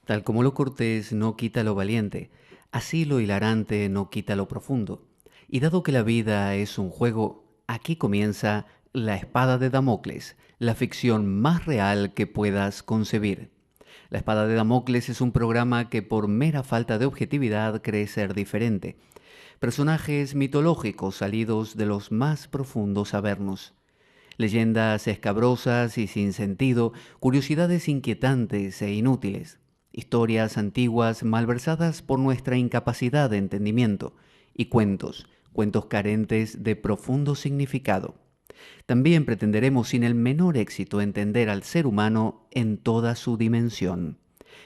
Tal como lo cortés no quita lo valiente, así lo hilarante no quita lo profundo. Y dado que la vida es un juego, aquí comienza La Espada de Damocles, la ficción más real que puedas concebir. La Espada de Damocles es un programa que por mera falta de objetividad cree ser diferente. Personajes mitológicos salidos de los más profundos avernos. Leyendas escabrosas y sin sentido, curiosidades inquietantes e inútiles, historias antiguas malversadas por nuestra incapacidad de entendimiento, y cuentos carentes de profundo significado. También pretenderemos sin el menor éxito entender al ser humano en toda su dimensión.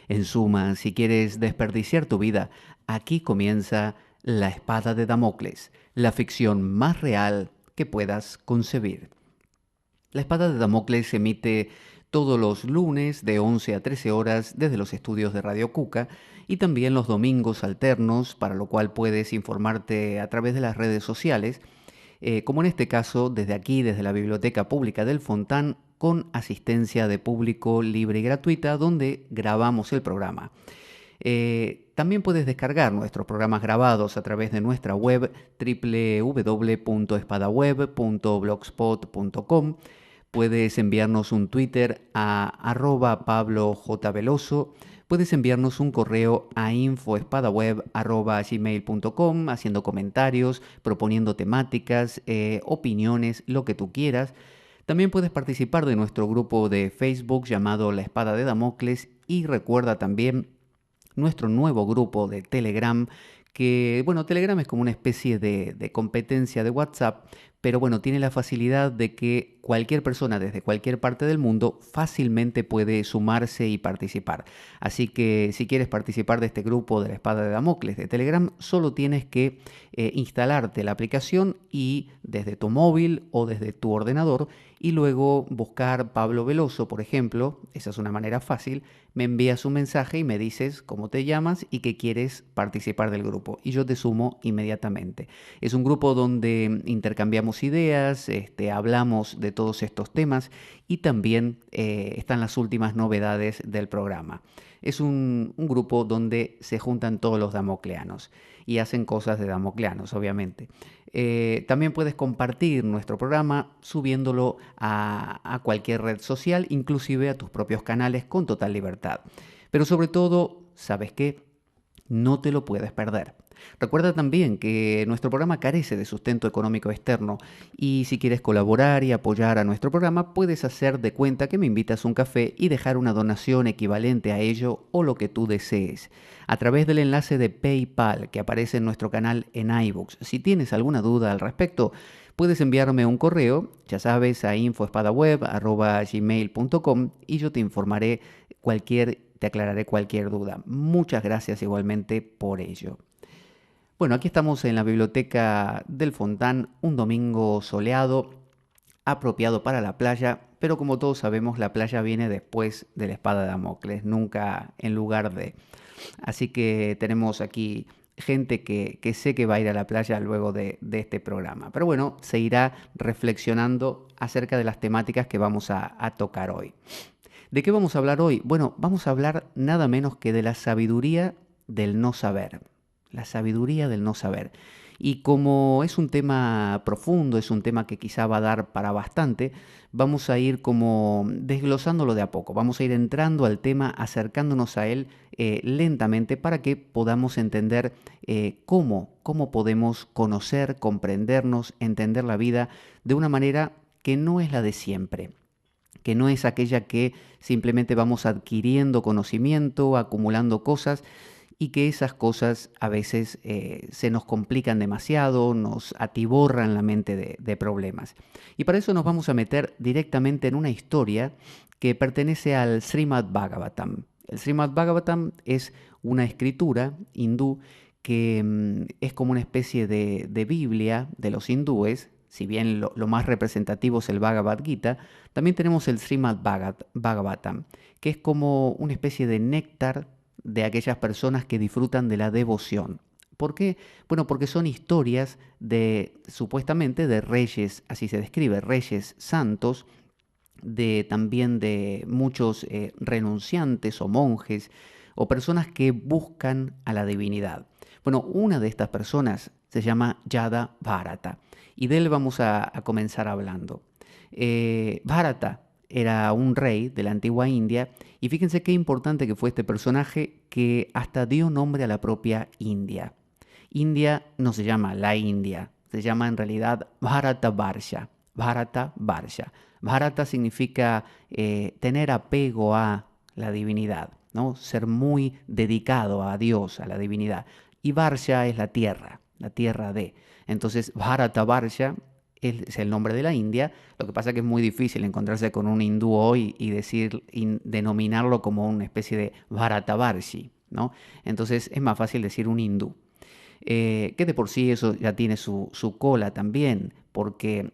En suma, si quieres desperdiciar tu vida, aquí comienza La Espada de Damocles, la ficción más real que puedas concebir. La Espada de Damocles se emite todos los lunes de 11 a 13 horas desde los estudios de Radio Cuca y también los domingos alternos, para lo cual puedes informarte a través de las redes sociales, como en este caso desde aquí, desde la Biblioteca Pública del Fontán, con asistencia de público libre y gratuita, donde grabamos el programa. También puedes descargar nuestros programas grabados a través de nuestra web www.espadaweb.blogspot.com. Puedes enviarnos un Twitter a @PabloJVeloso. Puedes enviarnos un correo a info@espadaweb.gmail.com haciendo comentarios, proponiendo temáticas, opiniones, lo que tú quieras. También puedes participar de nuestro grupo de Facebook llamado La Espada de Damocles y recuerda también nuestro nuevo grupo de Telegram, que, bueno, Telegram es como una especie de competencia de WhatsApp, pero bueno, tiene la facilidad de que cualquier persona desde cualquier parte del mundo fácilmente puede sumarse y participar. Así que si quieres participar de este grupo de la Espada de Damocles de Telegram, solo tienes que instalarte la aplicación y desde tu móvil o desde tu ordenador y luego buscar Pablo Veloso, por ejemplo, esa es una manera fácil, me envías un mensaje y me dices cómo te llamas y que quieres participar del grupo y yo te sumo inmediatamente. Es un grupo donde intercambiamos ideas, hablamos de todos estos temas y también están las últimas novedades del programa. Es un grupo donde se juntan todos los damocleanos y hacen cosas de damocleanos, obviamente. También puedes compartir nuestro programa subiéndolo a cualquier red social, inclusive a tus propios canales con total libertad. Pero sobre todo, ¿sabes qué? No te lo puedes perder. Recuerda también que nuestro programa carece de sustento económico externo y si quieres colaborar y apoyar a nuestro programa puedes hacer de cuenta que me invitas a un café y dejar una donación equivalente a ello o lo que tú desees a través del enlace de PayPal que aparece en nuestro canal en iBooks. Si tienes alguna duda al respecto, puedes enviarme un correo, ya sabes, a info@gmail.com y yo te informaré te aclararé cualquier duda. Muchas gracias igualmente por ello. Bueno, aquí estamos en la biblioteca del Fontán, un domingo soleado, apropiado para la playa, pero como todos sabemos, la playa viene después de la espada de Damocles, nunca en lugar de. Así que tenemos aquí gente que sé que va a ir a la playa luego de este programa. Pero bueno, se irá reflexionando acerca de las temáticas que vamos a tocar hoy. ¿De qué vamos a hablar hoy? Bueno, vamos a hablar nada menos que de la sabiduría del no saber. La sabiduría del no saber. Y como es un tema profundo, es un tema que quizá va a dar para bastante, vamos a ir como desglosándolo de a poco, vamos a ir entrando al tema, acercándonos a él lentamente para que podamos entender cómo podemos conocer, comprendernos, entender la vida de una manera que no es la de siempre, que no es aquella que simplemente vamos adquiriendo conocimiento, acumulando cosas y que esas cosas a veces se nos complican demasiado, nos atiborran la mente de problemas. Y para eso nos vamos a meter directamente en una historia que pertenece al Srimad Bhagavatam. El Srimad Bhagavatam es una escritura hindú que es como una especie de Biblia de los hindúes. Si bien lo más representativo es el Bhagavad Gita, también tenemos el Srimad Bhagavatam, que es como una especie de néctar de aquellas personas que disfrutan de la devoción. ¿Por qué? Bueno, porque son historias supuestamente, de reyes, así se describe, reyes santos, también de muchos renunciantes o monjes o personas que buscan a la divinidad. Bueno, una de estas personas se llama Yada Bharata y de él vamos a comenzar hablando. Bharata era un rey de la antigua India y fíjense qué importante que fue este personaje que hasta dio nombre a la propia India. India no se llama la India, se llama en realidad Bharata Varsha. Bharata significa tener apego a la divinidad, ¿no? Ser muy dedicado a Dios, a la divinidad. Y Varsha es la tierra de. Entonces Bharata Varsha es el nombre de la India. Lo que pasa es que es muy difícil encontrarse con un hindú hoy y denominarlo como una especie de Bharatavarshi, ¿no? Entonces es más fácil decir un hindú. Que de por sí eso ya tiene su cola también, porque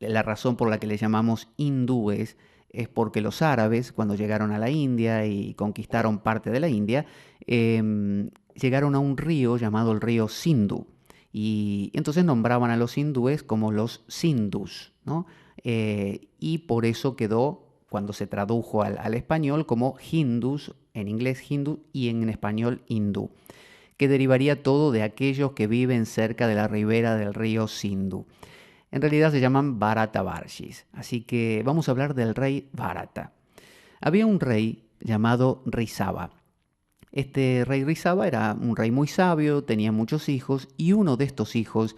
la razón por la que le llamamos hindúes es porque los árabes, cuando llegaron a la India y conquistaron parte de la India, llegaron a un río llamado el río Sindhu. Y entonces nombraban a los hindúes como los sindhus, ¿no? Y por eso quedó, cuando se tradujo al español, como hindus, en inglés hindu y en español hindú, que derivaría todo de aquellos que viven cerca de la ribera del río Sindhu. En realidad se llaman Bharatavarshis, así que vamos a hablar del rey Bharata. Había un rey llamado Risaba. Este rey Risaba era un rey muy sabio, tenía muchos hijos y uno de estos hijos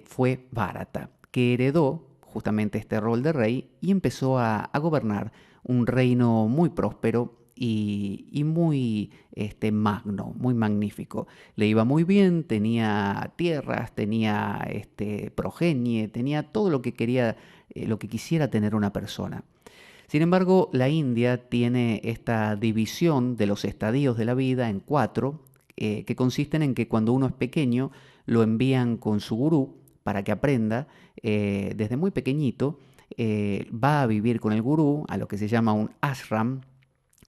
fue Bharata, que heredó justamente este rol de rey y empezó a gobernar un reino muy próspero y muy magno, muy magnífico. Le iba muy bien, tenía tierras, tenía progenie, tenía todo lo que quería, lo que quisiera tener una persona. Sin embargo, la India tiene esta división de los estadios de la vida en 4, que consisten en que cuando uno es pequeño lo envían con su gurú para que aprenda desde muy pequeñito, va a vivir con el gurú a lo que se llama un ashram,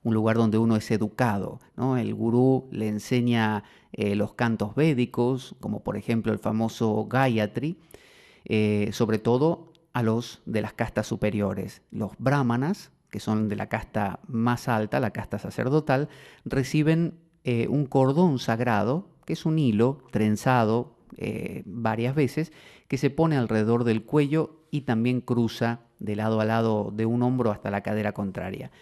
un lugar donde uno es educado, ¿no? El gurú le enseña los cantos védicos, como por ejemplo el famoso Gayatri, sobre todo a los de las castas superiores. Los brahmanas, que son de la casta más alta, la casta sacerdotal, reciben un cordón sagrado, que es un hilo trenzado varias veces, que se pone alrededor del cuello y también cruza de lado a lado de un hombro hasta la cadera contraria.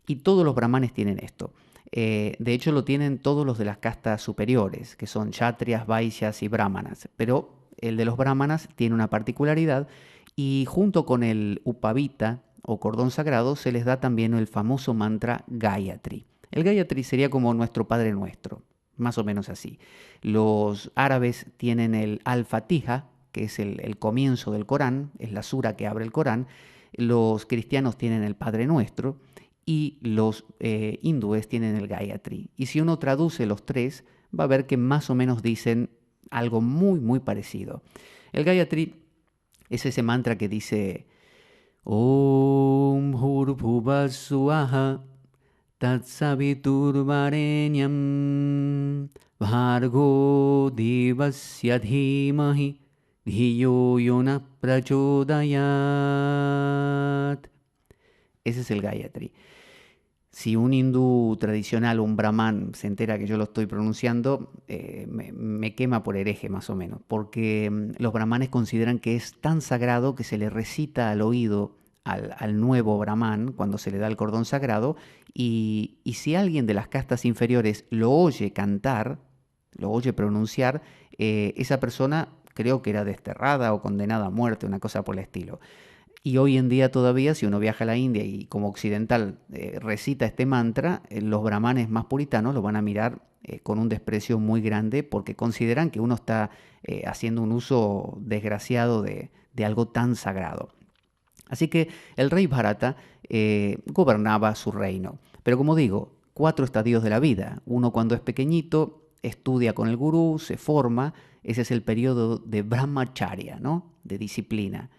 Y todos los brahmanes tienen esto. De hecho, lo tienen todos los de las castas superiores, que son kshatriyas, vaishyas y brahmanas. Pero el de los brahmanas tiene una particularidad y junto con el upavita o cordón sagrado se les da también el famoso mantra Gayatri. El Gayatri sería como nuestro Padre Nuestro, más o menos así. Los árabes tienen el Al-Fatiha, que es el comienzo del Corán, es la sura que abre el Corán. Los cristianos tienen el Padre Nuestro y los hindúes tienen el Gayatri. Y si uno traduce los tres, va a ver que más o menos dicen algo muy, muy parecido. El Gayatri es ese mantra que dice Om Bhurbhuvah Swaha Tatsaviturvarenyam Bhargo Devasya Dhimahi Dhiyo Yona Prachodayat. Ese es el Gayatri. Si un hindú tradicional o un brahman se entera que yo lo estoy pronunciando, me quema por hereje más o menos, porque los brahmanes consideran que es tan sagrado que se le recita al oído al nuevo brahman cuando se le da el cordón sagrado, y si alguien de las castas inferiores lo oye cantar, lo oye pronunciar, esa persona creo que era desterrada o condenada a muerte, una cosa por el estilo. Y hoy en día todavía, si uno viaja a la India y como occidental recita este mantra, los brahmanes más puritanos lo van a mirar con un desprecio muy grande porque consideran que uno está haciendo un uso desgraciado de algo tan sagrado. Así que el rey Bharata gobernaba su reino. Pero como digo, 4 estadios de la vida. Uno cuando es pequeñito estudia con el gurú, se forma, ese es el periodo de brahmacharya, ¿no? De disciplina.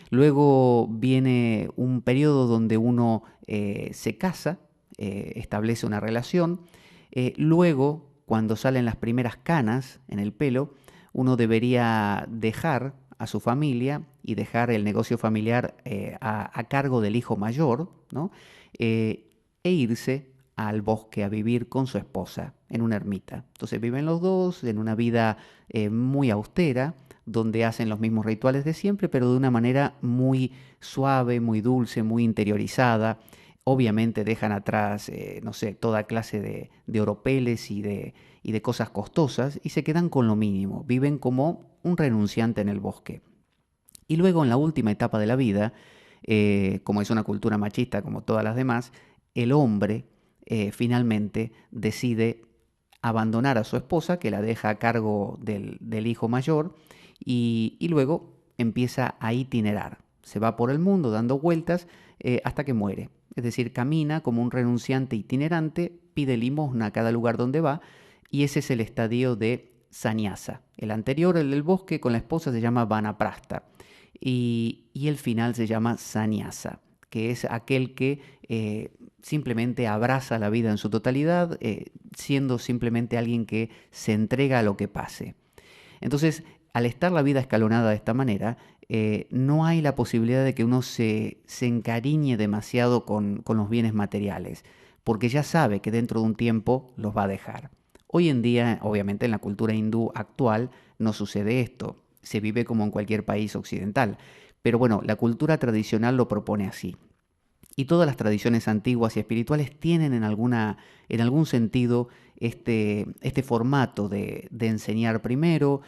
Luego viene un periodo donde uno se casa, establece una relación. Luego, cuando salen las primeras canas en el pelo, uno debería dejar a su familia y dejar el negocio familiar a cargo del hijo mayor, ¿no? E irse al bosque a vivir con su esposa en una ermita. Entonces viven los dos en una vida muy austera, donde hacen los mismos rituales de siempre, pero de una manera muy suave, muy dulce, muy interiorizada. Obviamente dejan atrás, no sé, toda clase de oropeles y de cosas costosas y se quedan con lo mínimo. Viven como un renunciante en el bosque. Y luego en la última etapa de la vida, como es una cultura machista como todas las demás, el hombre finalmente decide abandonar a su esposa, que la deja a cargo del hijo mayor, y luego empieza a itinerar. Se va por el mundo dando vueltas hasta que muere. Es decir, camina como un renunciante itinerante, pide limosna a cada lugar donde va, y ese es el estadio de Sannyasa. El anterior, el del bosque, con la esposa se llama Vanaprastha. Y el final se llama Sannyasa, que es aquel que simplemente abraza la vida en su totalidad, siendo simplemente alguien que se entrega a lo que pase. Entonces, al estar la vida escalonada de esta manera, no hay la posibilidad de que uno se encariñe demasiado con los bienes materiales, porque ya sabe que dentro de un tiempo los va a dejar. Hoy en día, obviamente en la cultura hindú actual, no sucede esto, se vive como en cualquier país occidental, pero bueno, la cultura tradicional lo propone así. Y todas las tradiciones antiguas y espirituales tienen en algún sentido este formato de enseñar primero,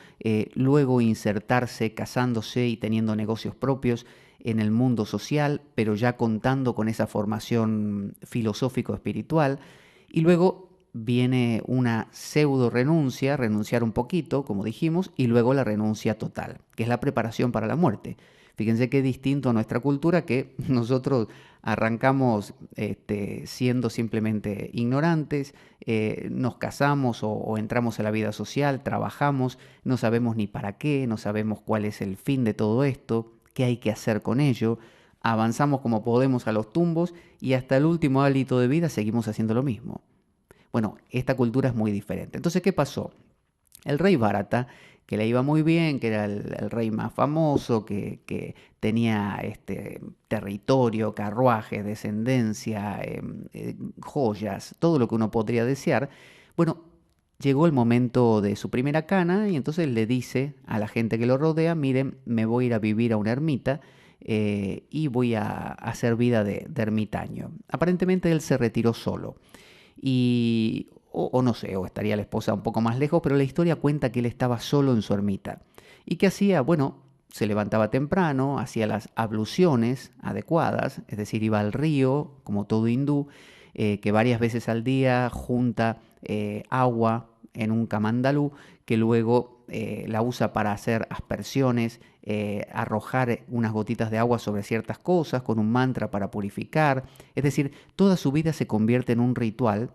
luego insertarse casándose y teniendo negocios propios en el mundo social, pero ya contando con esa formación filosófico-espiritual, y luego viene una pseudo renuncia, renunciar un poquito, como dijimos, y luego la renuncia total, que es la preparación para la muerte. Fíjense qué distinto a nuestra cultura que nosotros arrancamos siendo simplemente ignorantes, nos casamos o entramos a la vida social, trabajamos, no sabemos ni para qué, no sabemos cuál es el fin de todo esto, qué hay que hacer con ello, avanzamos como podemos a los tumbos y hasta el último hálito de vida seguimos haciendo lo mismo. Bueno, esta cultura es muy diferente. Entonces, ¿qué pasó? El rey Bharata, que le iba muy bien, que era el rey más famoso, que tenía territorio, carruajes, descendencia, joyas, todo lo que uno podría desear, bueno, llegó el momento de su primera cana y entonces le dice a la gente que lo rodea, miren, me voy a ir a vivir a una ermita y voy a hacer vida de ermitaño. Aparentemente él se retiró solo. O no sé, o estaría la esposa un poco más lejos, pero la historia cuenta que él estaba solo en su ermita. ¿Y qué hacía? Bueno, se levantaba temprano, hacía las abluciones adecuadas, es decir, iba al río, como todo hindú, que varias veces al día junta agua en un camandalú, que luego la usa para hacer aspersiones, arrojar unas gotitas de agua sobre ciertas cosas, con un mantra para purificar. Es decir, toda su vida se convierte en un ritual.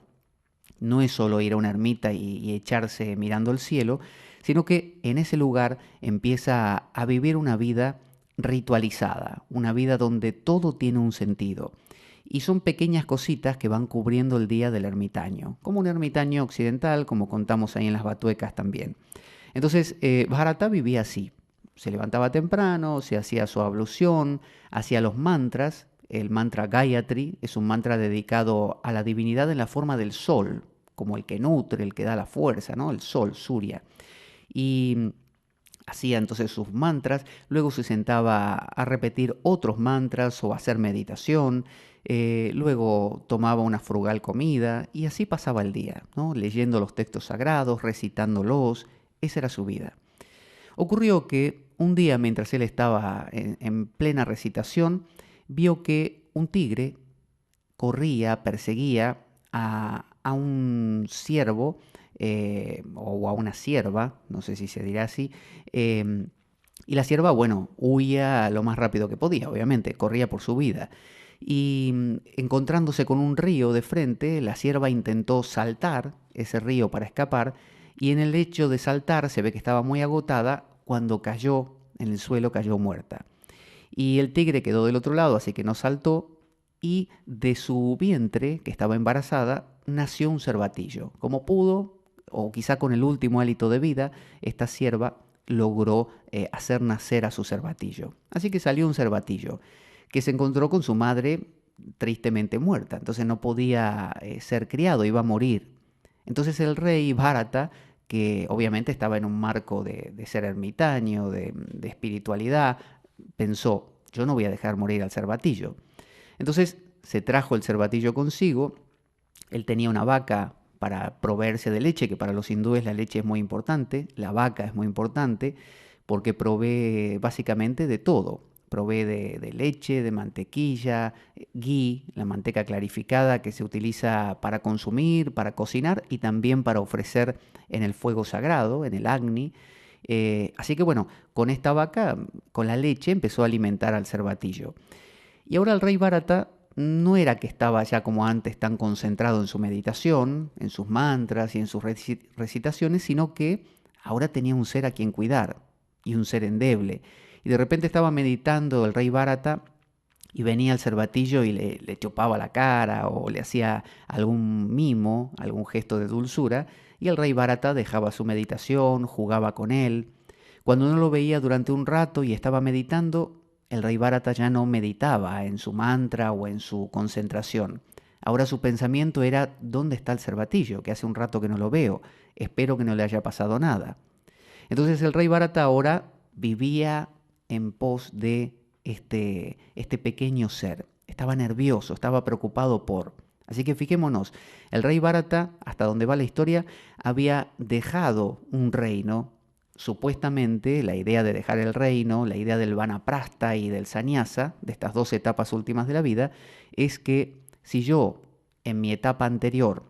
No es solo ir a una ermita y echarse mirando el cielo, sino que en ese lugar empieza a vivir una vida ritualizada, una vida donde todo tiene un sentido. Y son pequeñas cositas que van cubriendo el día del ermitaño, como un ermitaño occidental, como contamos ahí en las batuecas también. Entonces, Bharata vivía así. Se levantaba temprano, se hacía su ablución, hacía los mantras. El mantra Gayatri es un mantra dedicado a la divinidad en la forma del sol, como el que nutre, el que da la fuerza, ¿no? El sol, Surya. Y hacía entonces sus mantras, luego se sentaba a repetir otros mantras o a hacer meditación, luego tomaba una frugal comida y así pasaba el día, ¿no? Leyendo los textos sagrados, recitándolos, esa era su vida. Ocurrió que un día mientras él estaba en plena recitación, vio que un tigre corría, perseguía a un ciervo o a una cierva, no sé si se dirá así, y la cierva, bueno, huía lo más rápido que podía, obviamente, corría por su vida. Y encontrándose con un río de frente, la cierva intentó saltar ese río para escapar, y en el hecho de saltar se ve que estaba muy agotada, cuando cayó en el suelo cayó muerta. Y el tigre quedó del otro lado, así que no saltó, y de su vientre, que estaba embarazada, nació un cervatillo. Como pudo, o quizá con el último hálito de vida, esta cierva logró hacer nacer a su cervatillo. Así que salió un cervatillo, que se encontró con su madre tristemente muerta, entonces no podía ser criado, iba a morir. Entonces el rey Bharata, que obviamente estaba en un marco de ser ermitaño, de espiritualidad, pensó, yo no voy a dejar morir al cervatillo. Entonces se trajo el cervatillo consigo, él tenía una vaca para proveerse de leche, que para los hindúes la leche es muy importante, la vaca es muy importante, porque provee básicamente de todo. Provee de leche, de mantequilla, ghee, la manteca clarificada que se utiliza para consumir, para cocinar y también para ofrecer en el fuego sagrado, en el Agni. Así que bueno, con esta vaca, con la leche, empezó a alimentar al cervatillo. Y ahora el rey Bharata no era que estaba ya como antes tan concentrado en su meditación, en sus mantras y en sus recitaciones, sino que ahora tenía un ser a quien cuidar y un ser endeble. Y de repente estaba meditando el rey Bharata y venía el cervatillo y le chupaba la cara o le hacía algún mimo, algún gesto de dulzura, y el rey Bharata dejaba su meditación, jugaba con él. Cuando no lo veía durante un rato y estaba meditando, el rey Bharata ya no meditaba en su mantra o en su concentración. Ahora su pensamiento era, ¿dónde está el cervatillo? Que hace un rato que no lo veo. Espero que no le haya pasado nada. Entonces el rey Bharata ahora vivía en pos de este pequeño ser. Estaba nervioso, estaba preocupado por... Así que fijémonos, el rey Bharata, hasta donde va la historia, había dejado un reino. Supuestamente la idea de dejar el reino, la idea del vanaprastha y del sannyasa, de estas dos etapas últimas de la vida, es que si yo en mi etapa anterior,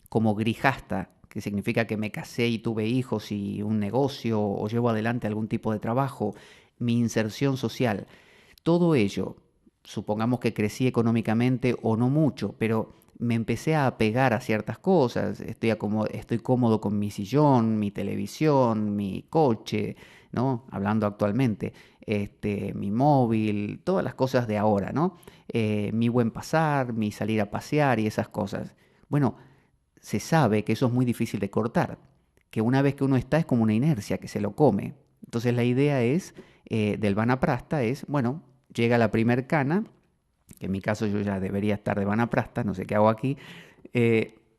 como grijasta, que significa que me casé y tuve hijos y un negocio o llevo adelante algún tipo de trabajo, mi inserción social, todo ello, supongamos que crecí económicamente o no mucho, pero me empecé a apegar a ciertas cosas, estoy cómodo con mi sillón, mi televisión, mi coche, ¿no? Hablando actualmente, mi móvil, todas las cosas de ahora, ¿no? Mi buen pasar, mi salir a pasear y esas cosas. Bueno, se sabe que eso es muy difícil de cortar, que una vez que uno está es como una inercia que se lo come. Entonces la idea es, del vanaprastha es, bueno, llega la primer cana, que en mi caso yo ya debería estar de vanaprastha, no sé qué hago aquí.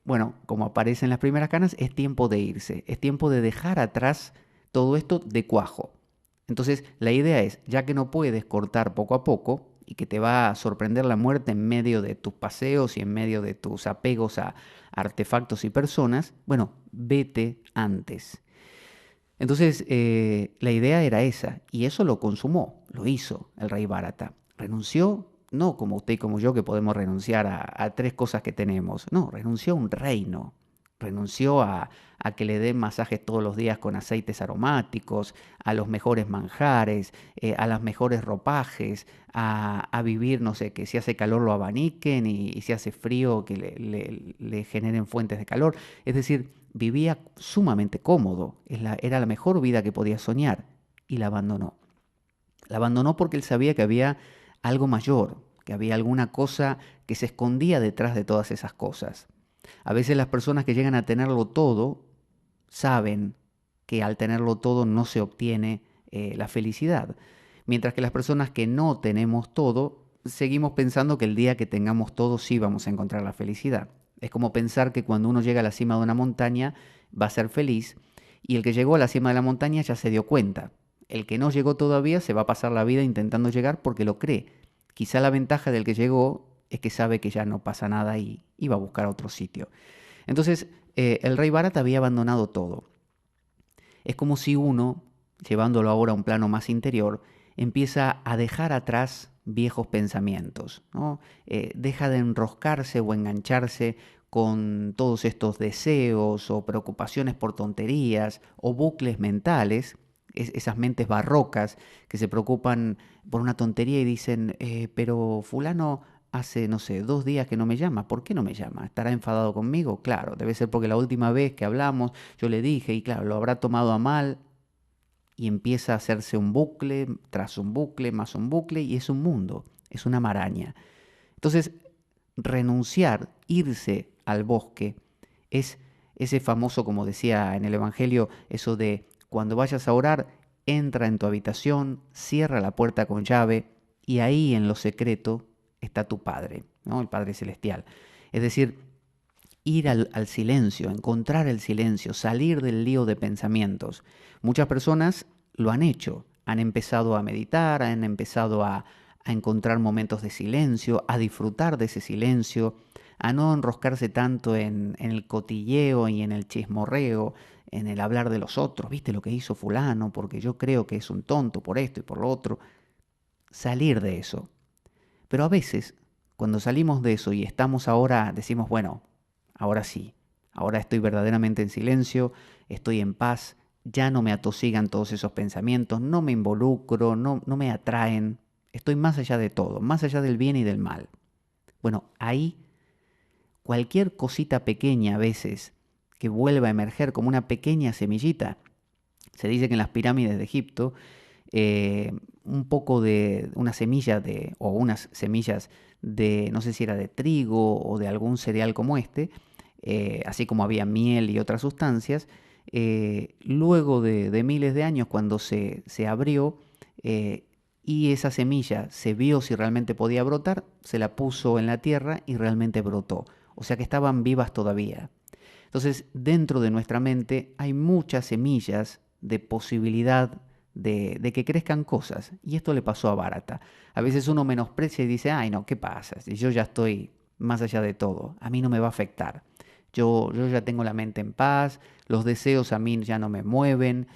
Bueno, como aparecen las primeras canas, es tiempo de irse, es tiempo de dejar atrás todo esto de cuajo. Entonces la idea es, ya que no puedes cortar poco a poco y que te va a sorprender la muerte en medio de tus paseos y en medio de tus apegos a artefactos y personas, bueno, vete antes. Entonces, la idea era esa, y eso lo consumó, lo hizo el rey Bharata. Renunció, no como usted y como yo, que podemos renunciar a tres cosas que tenemos, no, renunció a un reino, renunció a que le den masajes todos los días con aceites aromáticos, a los mejores manjares, a las mejores ropajes, a vivir, no sé, que si hace calor lo abaniquen y si hace frío que le generen fuentes de calor. Es decir, vivía sumamente cómodo, era la mejor vida que podía soñar y la abandonó. La abandonó porque él sabía que había algo mayor, que había alguna cosa que se escondía detrás de todas esas cosas. A veces las personas que llegan a tenerlo todo saben que al tenerlo todo no se obtiene la felicidad, mientras que las personas que no tenemos todo seguimos pensando que el día que tengamos todo sí vamos a encontrar la felicidad. Es como pensar que cuando uno llega a la cima de una montaña va a ser feliz y el que llegó a la cima de la montaña ya se dio cuenta. El que no llegó todavía se va a pasar la vida intentando llegar porque lo cree. Quizá la ventaja del que llegó es que sabe que ya no pasa nada y va a buscar otro sitio. Entonces, el rey Bharata había abandonado todo. Es como si uno, llevándolo ahora a un plano más interior, empieza a dejar atrás viejos pensamientos, ¿no? Deja de enroscarse o engancharse con todos estos deseos o preocupaciones por tonterías o bucles mentales, esas mentes barrocas que se preocupan por una tontería y dicen, pero fulano hace, no sé, 2 días que no me llama. ¿Por qué no me llama? ¿Estará enfadado conmigo? Claro, debe ser porque la última vez que hablamos yo le dije y claro, lo habrá tomado a mal y empieza a hacerse un bucle tras un bucle más un bucle y es un mundo, es una maraña. Entonces, renunciar, irse al bosque, es ese famoso, como decía en el Evangelio, eso de cuando vayas a orar, entra en tu habitación, cierra la puerta con llave y ahí en lo secreto está tu Padre, ¿no? El Padre Celestial. Es decir, ir al silencio, encontrar el silencio, salir del lío de pensamientos. Muchas personas lo han hecho, han empezado a meditar, han empezado a encontrar momentos de silencio, a disfrutar de ese silencio, a no enroscarse tanto en el cotilleo y en el chismorreo, en el hablar de los otros, ¿viste lo que hizo fulano? Porque yo creo que es un tonto por esto y por lo otro. Salir de eso. Pero a veces, cuando salimos de eso y estamos ahora, decimos, bueno, ahora sí, ahora estoy verdaderamente en silencio, estoy en paz, ya no me atosigan todos esos pensamientos, no me involucro, no me atraen, estoy más allá de todo, más allá del bien y del mal. Bueno, ahí cualquier cosita pequeña a veces que vuelva a emerger como una pequeña semillita, se dice que en las pirámides de Egipto, un poco de una semilla de, o unas semillas de, no sé si era de trigo o de algún cereal como este, así como había miel y otras sustancias, luego de miles de años, cuando se abrió y esa semilla se vio si realmente podía brotar, se la puso en la tierra y realmente brotó. O sea que estaban vivas todavía. Entonces, dentro de nuestra mente hay muchas semillas de posibilidad de que crezcan cosas. Y esto le pasó a Bharata. A veces uno menosprecia y dice, ay no, ¿qué pasa? Si yo ya estoy más allá de todo, a mí no me va a afectar. Yo ya tengo la mente en paz, los deseos a mí ya no me mueven,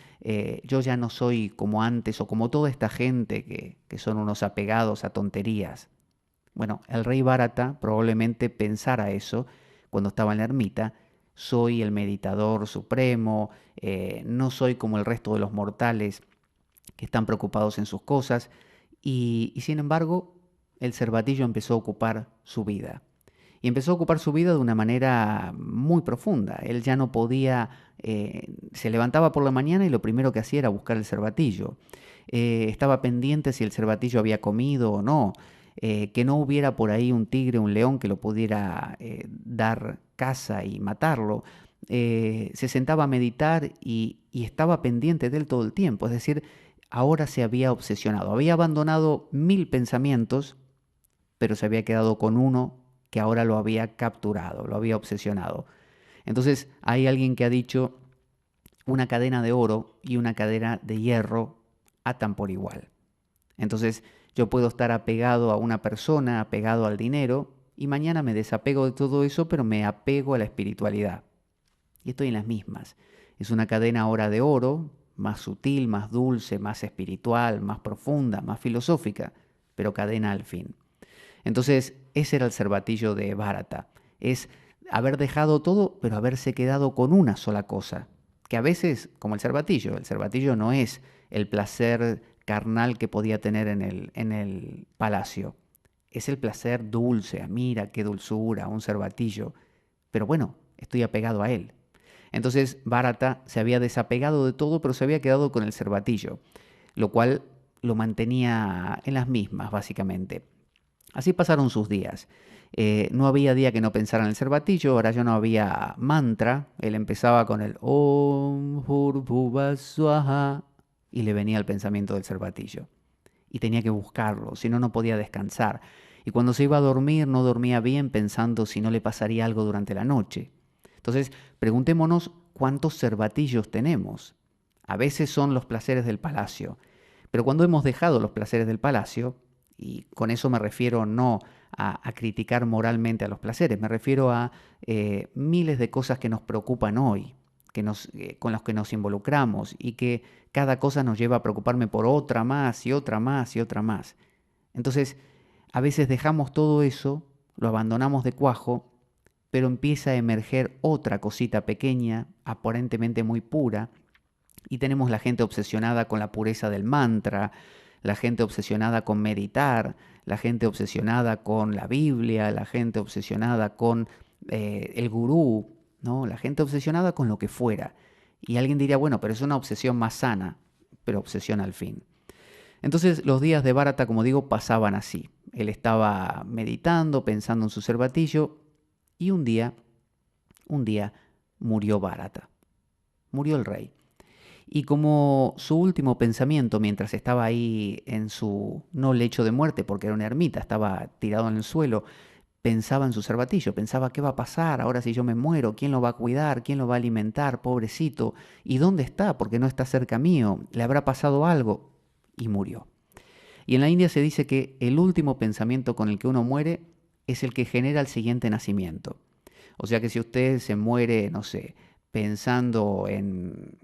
yo ya no soy como antes o como toda esta gente que son unos apegados a tonterías. Bueno, el rey Bharata probablemente pensara eso cuando estaba en la ermita. Soy el meditador supremo, no soy como el resto de los mortales que están preocupados en sus cosas. Y sin embargo, el cervatillo empezó a ocupar su vida. Y empezó a ocupar su vida de una manera muy profunda. Él ya no podía, se levantaba por la mañana y lo primero que hacía era buscar el cervatillo. Estaba pendiente si el cervatillo había comido o no, que no hubiera por ahí un tigre, un león que lo pudiera dar caza y matarlo. Se sentaba a meditar y estaba pendiente de él todo el tiempo. Es decir, ahora se había obsesionado. Había abandonado 1000 pensamientos, pero se había quedado con uno que ahora lo había capturado, lo había obsesionado. Entonces hay alguien que ha dicho, una cadena de oro y una cadena de hierro atan por igual. Entonces yo puedo estar apegado a una persona, apegado al dinero, y mañana me desapego de todo eso, pero me apego a la espiritualidad. Y estoy en las mismas. Es una cadena ahora de oro, más sutil, más dulce, más espiritual, más profunda, más filosófica, pero cadena al fin. Entonces, ese era el cervatillo de Bharata. Es haber dejado todo, pero haberse quedado con una sola cosa. Que a veces, como el cervatillo no es el placer carnal que podía tener en el palacio. Es el placer dulce. Mira qué dulzura, un cervatillo. Pero bueno, estoy apegado a él. Entonces Bharata se había desapegado de todo, pero se había quedado con el cervatillo, lo cual lo mantenía en las mismas, básicamente. Así pasaron sus días. No había día que no pensara en el cervatillo, ahora ya no había mantra. Él empezaba con el Om Bhurбhuva Swaha y le venía el pensamiento del cervatillo. Y tenía que buscarlo, si no, no podía descansar. Y cuando se iba a dormir, no dormía bien pensando si no le pasaría algo durante la noche. Entonces, preguntémonos cuántos cervatillos tenemos. A veces son los placeres del palacio, pero cuando hemos dejado los placeres del palacio, y con eso me refiero no a criticar moralmente a los placeres, me refiero a miles de cosas que nos preocupan hoy, con las que nos involucramos y que cada cosa nos lleva a preocuparme por otra más y otra más y otra más. Entonces, a veces dejamos todo eso, lo abandonamos de cuajo, pero empieza a emerger otra cosita pequeña, aparentemente muy pura, y tenemos la gente obsesionada con la pureza del mantra, la gente obsesionada con meditar, la gente obsesionada con la Biblia, la gente obsesionada con el gurú, ¿no? La gente obsesionada con lo que fuera. Y alguien diría, bueno, pero es una obsesión más sana, pero obsesión al fin. Entonces los días de Bharata, como digo, pasaban así. Él estaba meditando, pensando en su cervatillo, y un día murió Bharata, murió el rey. Y como su último pensamiento mientras estaba ahí en su, no lecho de muerte, porque era una ermita, estaba tirado en el suelo, pensaba en su cervatillo, pensaba qué va a pasar ahora si yo me muero, quién lo va a cuidar, quién lo va a alimentar, pobrecito, y dónde está, porque no está cerca mío, le habrá pasado algo, y murió. Y en la India se dice que el último pensamiento con el que uno muere es el que genera el siguiente nacimiento. O sea que si usted se muere, no sé, pensando en,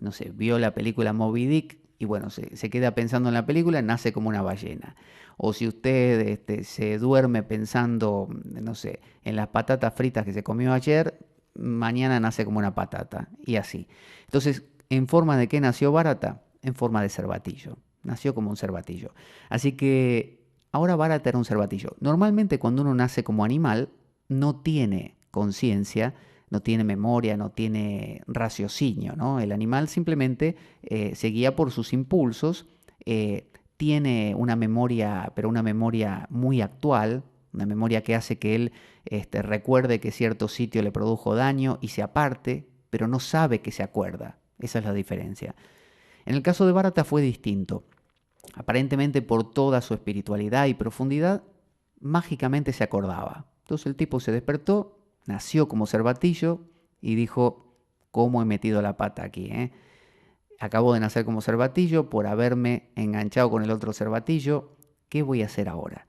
no sé, vio la película Moby Dick y bueno, se queda pensando en la película, nace como una ballena. O si usted se duerme pensando, no sé, en las patatas fritas que se comió ayer, mañana nace como una patata y así. Entonces, ¿en forma de qué nació Bharata? En forma de cervatillo. Nació como un cervatillo. Así que ahora Bharata era un cervatillo. Normalmente cuando uno nace como animal, no tiene conciencia, no tiene memoria, no tiene raciocinio, ¿no? El animal simplemente se guía por sus impulsos, tiene una memoria, pero una memoria muy actual, una memoria que hace que él recuerde que cierto sitio le produjo daño y se aparte, pero no sabe que se acuerda. Esa es la diferencia. En el caso de Bharata fue distinto. Aparentemente por toda su espiritualidad y profundidad, mágicamente se acordaba. Entonces el tipo se despertó, nació como cervatillo y dijo, ¿cómo he metido la pata aquí? Acabo de nacer como cervatillo por haberme enganchado con el otro cervatillo. ¿Qué voy a hacer ahora?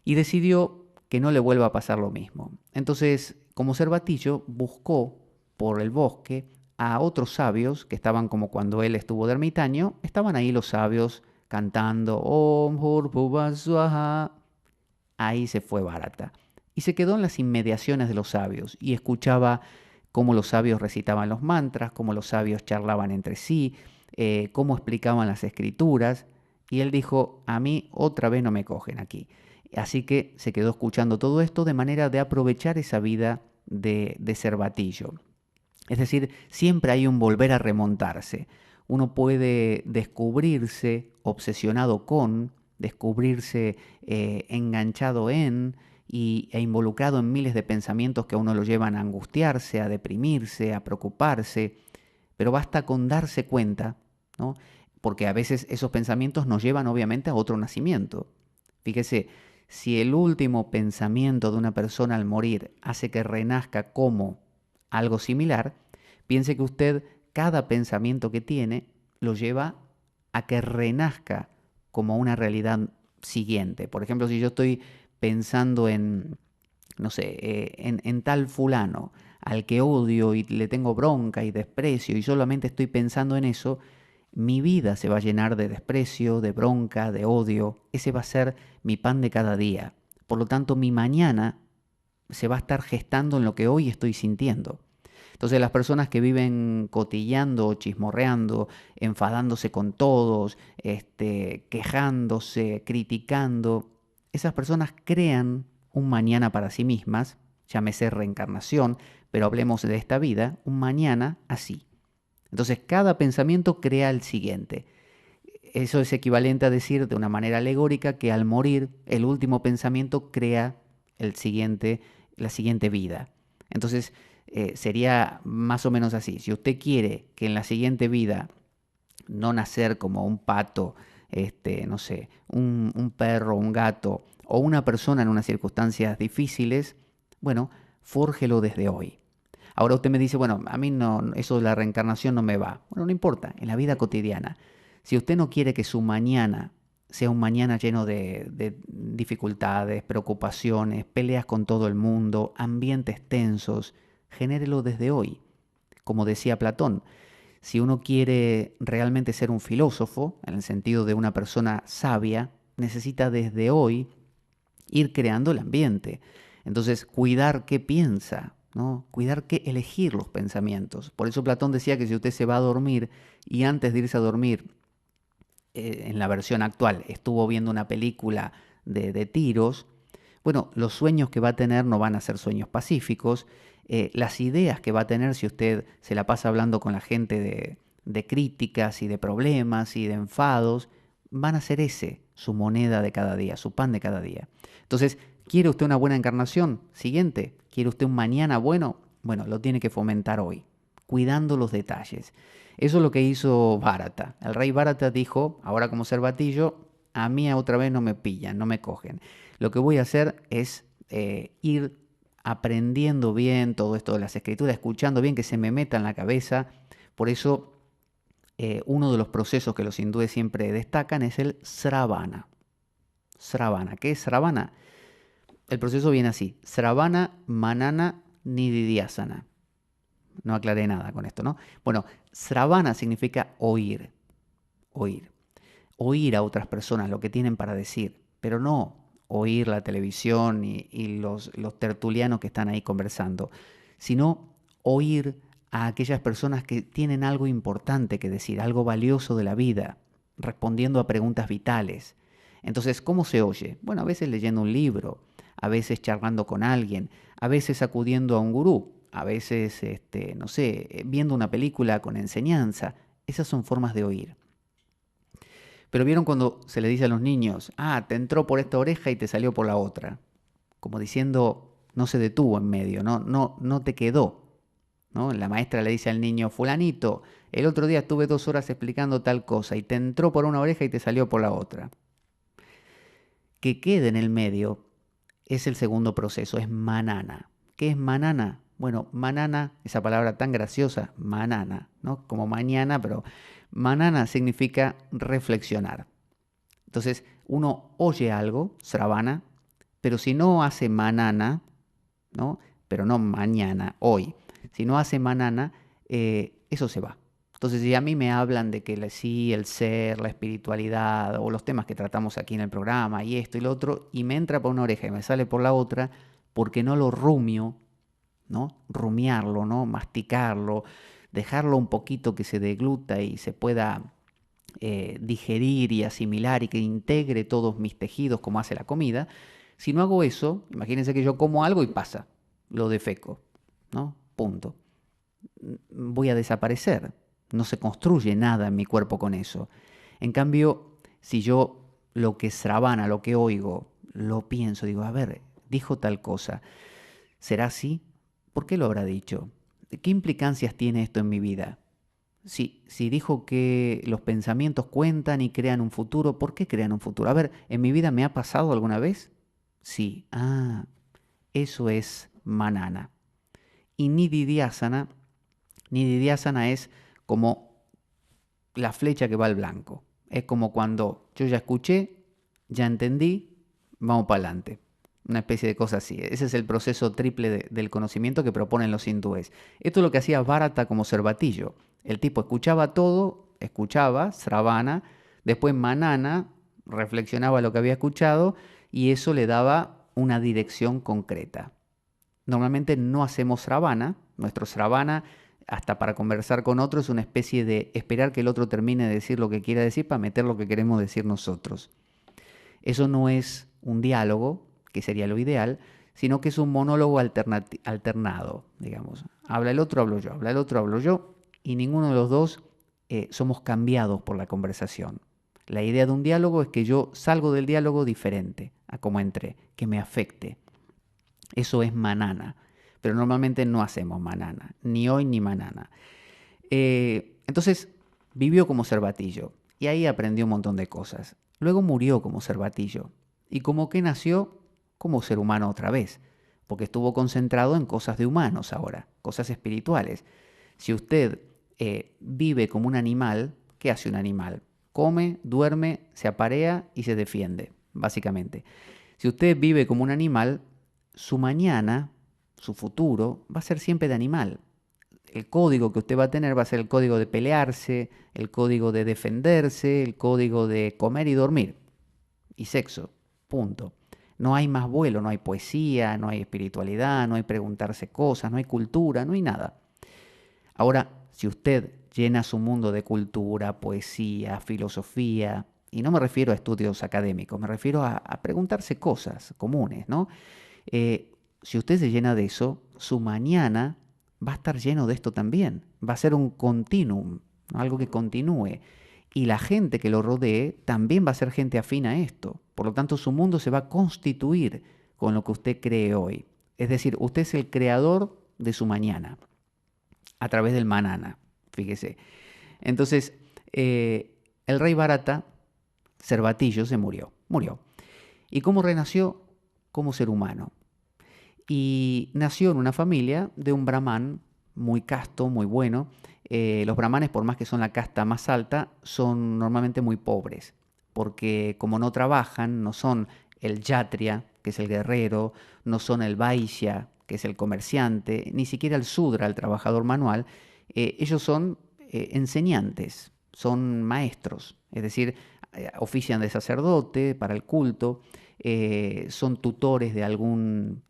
Y decidió que no le vuelva a pasar lo mismo. Entonces, como cervatillo, buscó por el bosque a otros sabios que estaban como cuando él estuvo de ermitaño. Estaban ahí los sabios cantando Om Bhurbhuva Swaha. Ahí se fue Bharata. Y se quedó en las inmediaciones de los sabios y escuchaba cómo los sabios recitaban los mantras, cómo los sabios charlaban entre sí, cómo explicaban las escrituras. Y él dijo, a mí otra vez no me cogen aquí. Así que se quedó escuchando todo esto de manera de aprovechar esa vida de cervatillo. Es decir, siempre hay un volver a remontarse. Uno puede descubrirse obsesionado con, descubrirse enganchado en e involucrado en miles de pensamientos que a uno lo llevan a angustiarse, a deprimirse, a preocuparse, pero basta con darse cuenta, ¿no? Porque a veces esos pensamientos nos llevan obviamente a otro nacimiento. Fíjese, si el último pensamiento de una persona al morir hace que renazca como algo similar, piense que usted cada pensamiento que tiene lo lleva a que renazca como una realidad siguiente. Por ejemplo, si yo estoy pensando en, no sé, en tal fulano al que odio y le tengo bronca y desprecio y solamente estoy pensando en eso, mi vida se va a llenar de desprecio, de bronca, de odio. Ese va a ser mi pan de cada día. Por lo tanto, mi mañana se va a estar gestando en lo que hoy estoy sintiendo. Entonces las personas que viven cotilleando, chismorreando, enfadándose con todos, quejándose, criticando, esas personas crean un mañana para sí mismas, llámese reencarnación, pero hablemos de esta vida, un mañana así. Entonces cada pensamiento crea el siguiente. Eso es equivalente a decir de una manera alegórica que al morir el último pensamiento crea el siguiente, la siguiente vida. Entonces sería más o menos así. Si usted quiere que en la siguiente vida no nacer como un pato, no sé, un perro, un gato o una persona en unas circunstancias difíciles, bueno, fórjelo desde hoy. Ahora usted me dice, bueno, a mí no, eso de la reencarnación no me va. Bueno, no importa, en la vida cotidiana. Si usted no quiere que su mañana sea un mañana lleno de dificultades, preocupaciones, peleas con todo el mundo, ambientes tensos, genérelo desde hoy. Como decía Platón, si uno quiere realmente ser un filósofo, en el sentido de una persona sabia, necesita desde hoy ir creando el ambiente. Entonces, cuidar qué piensa, ¿no? Cuidar qué elegir los pensamientos. Por eso Platón decía que si usted se va a dormir y antes de irse a dormir, en la versión actual, estuvo viendo una película de tiros, bueno, los sueños que va a tener no van a ser sueños pacíficos, las ideas que va a tener si usted se la pasa hablando con la gente de críticas y de problemas y de enfados, van a ser ese, su moneda de cada día, su pan de cada día. Entonces, ¿quiere usted una buena encarnación? Siguiente, ¿quiere usted un mañana bueno? Bueno, lo tiene que fomentar hoy. cuidando los detalles. Eso es lo que hizo Bharata. El rey Bharata dijo, ahora como cervatillo, a mí otra vez no me pillan, no me cogen. Lo que voy a hacer es ir aprendiendo bien todo esto de las escrituras, escuchando bien, que se me meta en la cabeza. Por eso uno de los procesos que los hindúes siempre destacan es el Sravana. Sravana. ¿Qué es Sravana? El proceso viene así: Sravana, Manana, Nididhyasana. No aclaré nada con esto, ¿no? Bueno, Sravana significa oír, oír. Oír a otras personas lo que tienen para decir, pero no oír la televisión y los tertulianos que están ahí conversando, sino oír a aquellas personas que tienen algo importante que decir, algo valioso de la vida, respondiendo a preguntas vitales. Entonces, ¿cómo se oye? Bueno, a veces leyendo un libro, a veces charlando con alguien, a veces acudiendo a un gurú, a veces, no sé, viendo una película con enseñanza. Esas son formas de oír. Pero vieron cuando se le dice a los niños, te entró por esta oreja y te salió por la otra. Como diciendo, no se detuvo en medio, no te quedó. ¿No? La maestra le dice al niño, fulanito, el otro día estuve 2 horas explicando tal cosa y te entró por una oreja y te salió por la otra. Que quede en el medio es el segundo proceso, es manana. ¿Qué es manana? Bueno, manana, esa palabra tan graciosa, manana, ¿no? Como mañana, pero manana significa reflexionar. Entonces, uno oye algo, sravana, pero si no hace manana, ¿no? Pero no mañana, hoy, si no hace manana, eso se va. Entonces, si a mí me hablan de que sí, el ser, la espiritualidad, o los temas que tratamos aquí en el programa, y esto y lo otro, y me entra por una oreja y me sale por la otra, porque no lo rumio, ¿no? Rumiarlo, ¿no? Masticarlo, dejarlo un poquito que se degluta y se pueda digerir y asimilar y que integre todos mis tejidos como hace la comida. Si no hago eso, imagínense que yo como algo y pasa, lo defeco, ¿no? Punto. Voy a desaparecer. No se construye nada en mi cuerpo con eso. En cambio, si yo lo que sravana, lo que oigo, lo pienso, digo, a ver, dijo tal cosa, ¿será así? ¿Por qué lo habrá dicho? ¿Qué implicancias tiene esto en mi vida? Si dijo que los pensamientos cuentan y crean un futuro, ¿por qué crean un futuro? A ver, ¿en mi vida me ha pasado alguna vez? Sí. Eso es manana. Y nididhyasana es como la flecha que va al blanco. Es como cuando yo ya escuché, ya entendí, vamos para adelante. Una especie de cosa así. Ese es el proceso triple del conocimiento que proponen los hindúes. Esto es lo que hacía Bharata como cervatillo. El tipo escuchaba todo, escuchaba, sravana, después manana, reflexionaba lo que había escuchado y eso le daba una dirección concreta. Normalmente no hacemos sravana, nuestro sravana hasta para conversar con otro es una especie de esperar que el otro termine de decir lo que quiera decir para meter lo que queremos decir nosotros. Eso no es un diálogo, que sería lo ideal, sino que es un monólogo alternado, digamos. Habla el otro, hablo yo, habla el otro, hablo yo, y ninguno de los dos somos cambiados por la conversación. La idea de un diálogo es que yo salgo del diálogo diferente a como entré, que me afecte. Eso es manana, pero normalmente no hacemos manana, ni hoy ni manana. Entonces vivió como cervatillo y ahí aprendió un montón de cosas. Luego murió como cervatillo y como que nació como ser humano otra vez, porque estuvo concentrado en cosas de humanos ahora, cosas espirituales. Si usted vive como un animal, ¿qué hace un animal? Come, duerme, se aparea y se defiende, básicamente. Si usted vive como un animal, su mañana, su futuro, va a ser siempre de animal. El código que usted va a tener va a ser el código de pelearse, el código de defenderse, el código de comer y dormir. Y sexo, punto. No hay más vuelo, no hay poesía, no hay espiritualidad, no hay preguntarse cosas, no hay cultura, no hay nada. Ahora, si usted llena su mundo de cultura, poesía, filosofía, y no me refiero a estudios académicos, me refiero a preguntarse cosas comunes, ¿no? Si usted se llena de eso, su mañana va a estar lleno de esto también. Va a ser un continuum, ¿no? Algo que continúe. Y la gente que lo rodee también va a ser gente afín a esto. Por lo tanto, su mundo se va a constituir con lo que usted cree hoy. Es decir, usted es el creador de su mañana. a través del manana, fíjese. Entonces, el rey Bharata, Cervatillo, se murió. ¿Y cómo renació? Como ser humano. Y nació en una familia de un brahman muy casto, muy bueno. Los brahmanes, por más que son la casta más alta, son normalmente muy pobres, porque como no trabajan, no son el yatria, que es el guerrero, no son el vaishya, que es el comerciante, ni siquiera el sudra, el trabajador manual. Ellos son enseñantes, son maestros, es decir, ofician de sacerdote para el culto, son tutores de algún,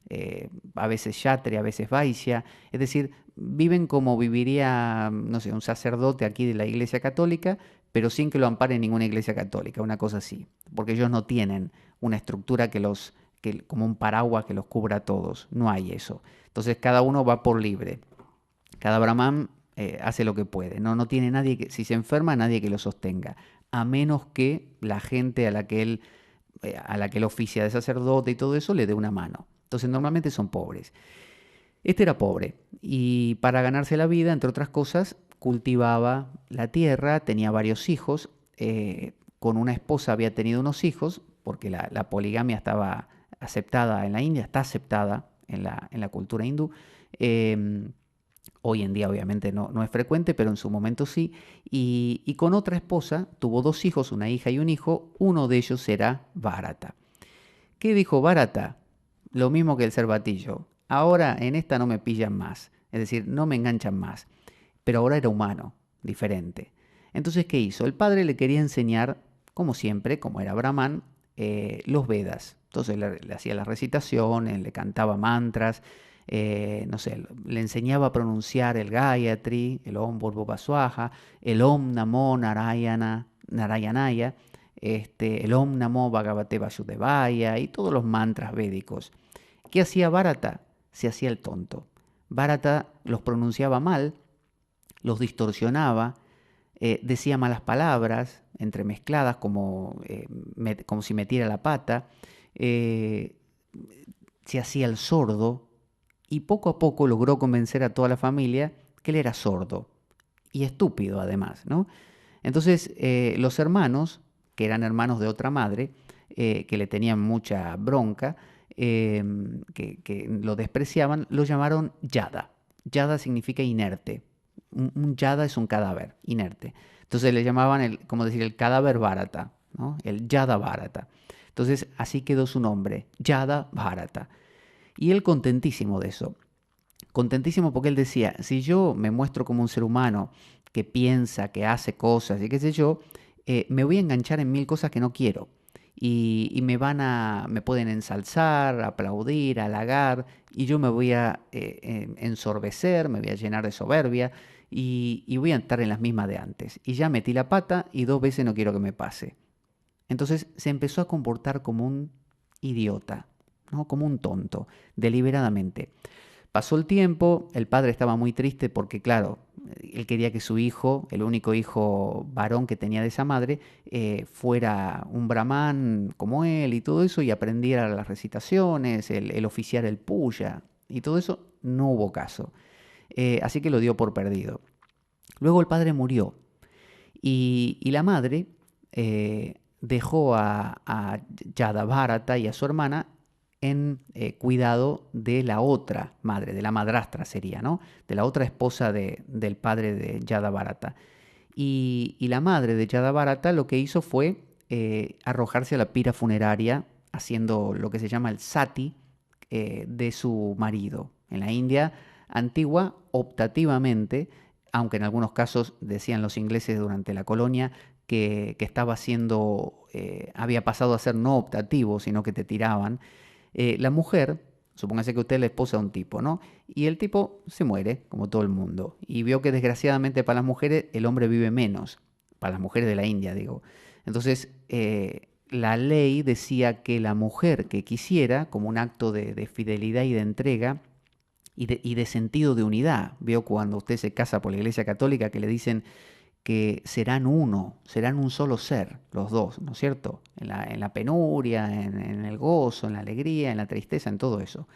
a veces yatri, a veces vaishya, es decir, viven como viviría, no sé, un sacerdote aquí de la Iglesia Católica, pero sin que lo ampare ninguna Iglesia Católica, una cosa así, porque ellos no tienen una estructura como un paraguas que los cubra a todos, no hay eso. Entonces cada uno va por libre, cada brahman hace lo que puede, no tiene nadie que, si se enferma, nadie que lo sostenga, a menos que la gente a la que él oficia de sacerdote y todo eso le dé una mano. Entonces normalmente son pobres. Este era pobre y para ganarse la vida, entre otras cosas, cultivaba la tierra, tenía varios hijos, con una esposa había tenido unos hijos, porque la poligamia estaba aceptada en la India, está aceptada en la cultura hindú. Eh, Hoy en día obviamente no es frecuente, pero en su momento sí. Y con otra esposa tuvo dos hijos, una hija y un hijo, uno de ellos era Bharata. ¿Qué dijo Bharata? Lo mismo que el cervatillo. Ahora en esta no me pillan más, es decir, no me enganchan más. Pero ahora era humano, diferente. Entonces, ¿qué hizo? El padre le quería enseñar, como siempre, como era Brahman, los Vedas. Entonces le hacía las recitaciones, le cantaba mantras, no sé, le enseñaba a pronunciar el Gayatri, el Om Bhurbhuva Swaha, el Om Namo Narayanaya, el Om Namo Bhagavate Vasudevaya y todos los mantras védicos. ¿Qué hacía Bharata? Se hacía el tonto. Bharata los pronunciaba mal, los distorsionaba, decía malas palabras, entremezcladas como si metiera la pata, eh, se hacía el sordo y poco a poco logró convencer a toda la familia que él era sordo y estúpido además, ¿no? Entonces los hermanos, que eran hermanos de otra madre, que le tenían mucha bronca, que lo despreciaban, lo llamaron Yada. Yada significa inerte. Un Yada es un cadáver, inerte. Entonces le llamaban, como decir, el cadáver Bharata, ¿no? El Yada Bharata. Entonces así quedó su nombre, Yada Bharata. Y él contentísimo de eso. Contentísimo porque él decía, si yo me muestro como un ser humano que piensa, que hace cosas y qué sé yo, me voy a enganchar en mil cosas que no quiero. Y me pueden ensalzar, aplaudir, halagar, y yo me voy a ensorbecer, me voy a llenar de soberbia, y voy a estar en las mismas de antes. Y ya metí la pata y dos veces no quiero que me pase. Entonces se empezó a comportar como un idiota, ¿no? Como un tonto, deliberadamente. Pasó el tiempo, el padre estaba muy triste porque, claro, él quería que su hijo, el único hijo varón que tenía de esa madre, fuera un brahman como él y todo eso, y aprendiera las recitaciones, el oficiar el puya, y todo eso. No hubo caso. Así que lo dio por perdido. Luego el padre murió y la madre dejó a Yadabharata y a su hermana en cuidado de la otra madre, de la madrastra sería, ¿no? De la otra esposa del padre de Yadabharata. Y la madre de Yadabharata lo que hizo fue arrojarse a la pira funeraria haciendo lo que se llama el sati de su marido. En la India antigua, optativamente, aunque en algunos casos decían los ingleses durante la colonia que estaba haciendo, había pasado a ser no optativo, sino que te tiraban, la mujer, supóngase que usted es la esposa de un tipo, ¿no? Y el tipo se muere, como todo el mundo, y vio que desgraciadamente para las mujeres el hombre vive menos, para las mujeres de la India, digo. Entonces, la ley decía que la mujer que quisiera, como un acto de fidelidad y de entrega, y de sentido de unidad. Veo cuando usted se casa por la Iglesia Católica que le dicen que serán uno, serán un solo ser, los dos, ¿no es cierto? En la penuria, en el gozo, en la alegría, en la tristeza, en todo eso.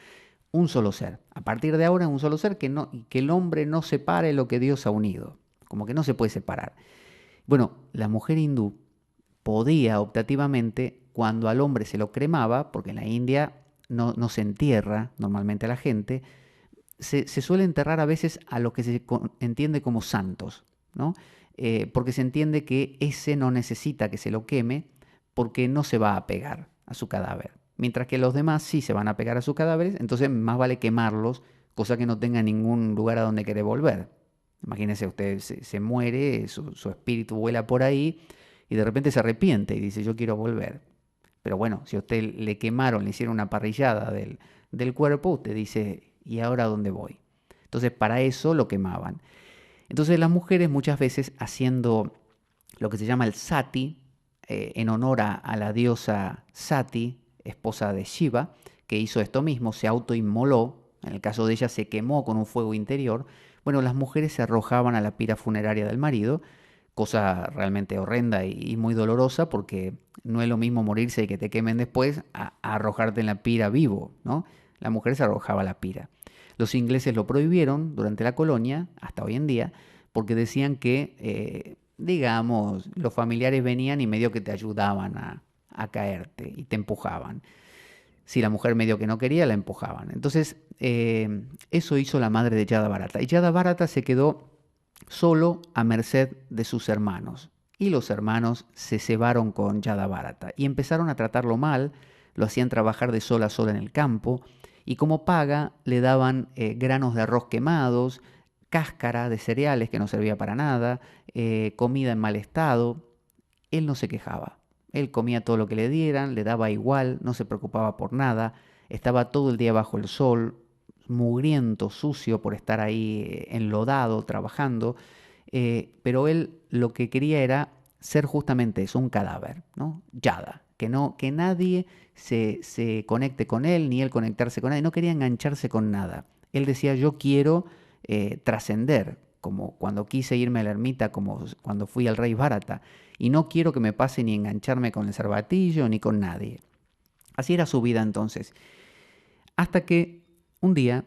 un solo ser. A partir de ahora, un solo ser, que el hombre no separe lo que Dios ha unido. Como que no se puede separar. Bueno, la mujer hindú podía optativamente, cuando al hombre se lo cremaba, porque en la India no se entierra normalmente a la gente, se suele enterrar a veces a lo que se entiende como santos, ¿no? Porque se entiende que ese no necesita que se lo queme porque no se va a pegar a su cadáver. Mientras que los demás sí se van a pegar a sus cadáveres, entonces más vale quemarlos, cosa que no tenga ningún lugar a donde querer volver. Imagínese, usted se muere, su espíritu vuela por ahí y de repente se arrepiente y dice, yo quiero volver. Pero bueno, si a usted le quemaron, le hicieron una parrillada del cuerpo, usted dice, ¿y ahora dónde voy? Entonces para eso lo quemaban. Entonces las mujeres muchas veces haciendo lo que se llama el sati, en honor a la diosa Sati, esposa de Shiva, que hizo esto mismo, se autoinmoló, en el caso de ella se quemó con un fuego interior. Bueno, las mujeres se arrojaban a la pira funeraria del marido, cosa realmente horrenda y muy dolorosa, porque no es lo mismo morirse y que te quemen después a arrojarte en la pira vivo, ¿no? La mujer se arrojaba a la pira. Los ingleses lo prohibieron durante la colonia, hasta hoy en día, porque decían que, digamos, los familiares venían y medio que te ayudaban a caerte y te empujaban. Si la mujer medio que no quería, la empujaban. Entonces, eso hizo la madre de Yada Bharata. Y Yada Bharata se quedó solo a merced de sus hermanos. Y los hermanos se cebaron con Yada Bharata y empezaron a tratarlo mal, lo hacían trabajar de sol a sol en el campo y como paga le daban granos de arroz quemados, cáscara de cereales que no servía para nada, comida en mal estado. Él no se quejaba. Él comía todo lo que le dieran, le daba igual, no se preocupaba por nada, estaba todo el día bajo el sol, mugriento, sucio por estar ahí enlodado, trabajando, pero él lo que quería era ser justamente eso, un cadáver, ¿no? Yada, que nadie se conecte con él, ni él conectarse con nadie, no quería engancharse con nada. Él decía, yo quiero trascender, como cuando quise irme a la ermita, como cuando fui al rey Bharata, y no quiero que me pase ni engancharme con el cervatillo ni con nadie. Así era su vida entonces. Hasta que un día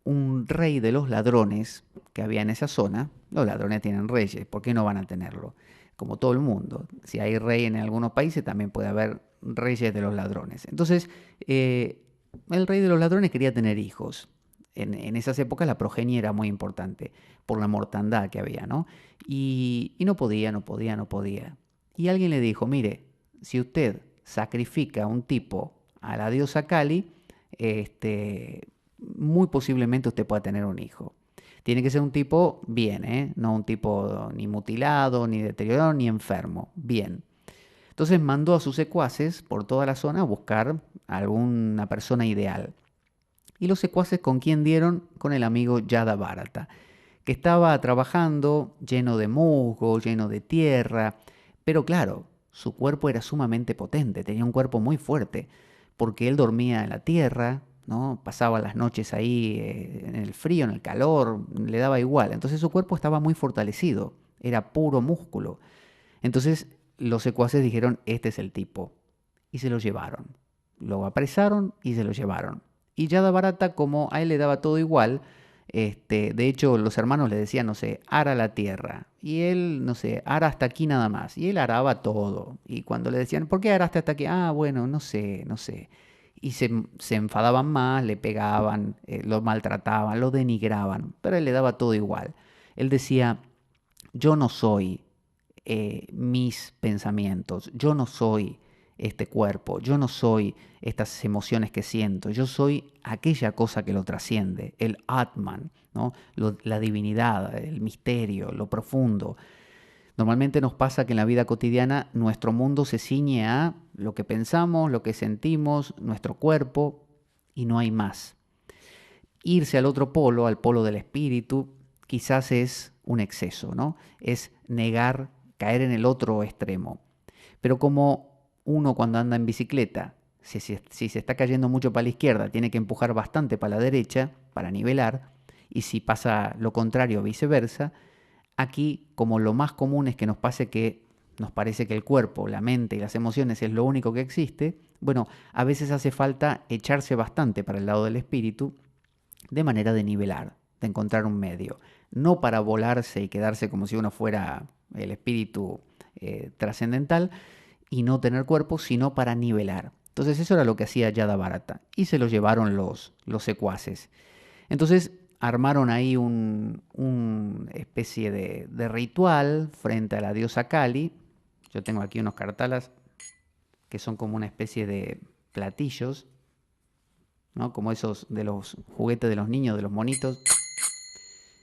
un rey de los ladrones que había en esa zona, los ladrones tienen reyes, ¿por qué no van a tenerlo? Como todo el mundo. Si hay rey en algunos países, también puede haber reyes de los ladrones. Entonces, el rey de los ladrones quería tener hijos. En esas épocas la progenie era muy importante por la mortandad que había, ¿no? Y no podía, no podía, no podía. Y alguien le dijo, mire, si usted sacrifica a un tipo a la diosa Kali, muy posiblemente usted pueda tener un hijo. Tiene que ser un tipo bien, ¿eh? No un tipo ni mutilado, ni deteriorado, ni enfermo. Bien. Entonces mandó a sus secuaces por toda la zona a buscar a alguna persona ideal. Y los secuaces con quién dieron, con el amigo Yada Bharata, que estaba trabajando lleno de musgo, lleno de tierra, pero claro, su cuerpo era sumamente potente, tenía un cuerpo muy fuerte, porque él dormía en la tierra, ¿no? Pasaba las noches ahí en el frío, en el calor, le daba igual. Entonces su cuerpo estaba muy fortalecido, era puro músculo. Entonces los secuaces dijeron, este es el tipo, y se lo llevaron. Lo apresaron y se lo llevaron. Y Yada Bharata, como a él le daba todo igual, de hecho los hermanos le decían, no sé, ara la tierra. Y él, no sé, ara hasta aquí nada más. Y él araba todo. Y cuando le decían, ¿por qué araste hasta aquí? Ah, bueno, no sé, no sé. Y se enfadaban más, le pegaban, lo maltrataban, lo denigraban. Pero a él le daba todo igual. Él decía, yo no soy mis pensamientos, yo no soy este cuerpo, yo no soy estas emociones que siento, yo soy aquella cosa que lo trasciende, el Atman, ¿no? La divinidad, el misterio, lo profundo. Normalmente nos pasa que en la vida cotidiana nuestro mundo se ciñe a lo que pensamos, lo que sentimos, nuestro cuerpo, y no hay más. Irse al otro polo, al polo del espíritu, quizás es un exceso, ¿no? Es negar, caer en el otro extremo. Pero como uno cuando anda en bicicleta, si se está cayendo mucho para la izquierda, tiene que empujar bastante para la derecha para nivelar, y si pasa lo contrario, viceversa, aquí como lo más común es que nos pase que nos parece que el cuerpo, la mente y las emociones es lo único que existe, bueno, a veces hace falta echarse bastante para el lado del espíritu de manera de nivelar, de encontrar un medio. No para volarse y quedarse como si uno fuera el espíritu trascendental y no tener cuerpo, sino para nivelar. Entonces eso era lo que hacía Yadabharata y se lo llevaron los secuaces. Entonces armaron ahí una especie de ritual frente a la diosa Kali. Yo tengo aquí unos cartalas que son como una especie de platillos, ¿no? Como esos de los juguetes de los niños, de los monitos.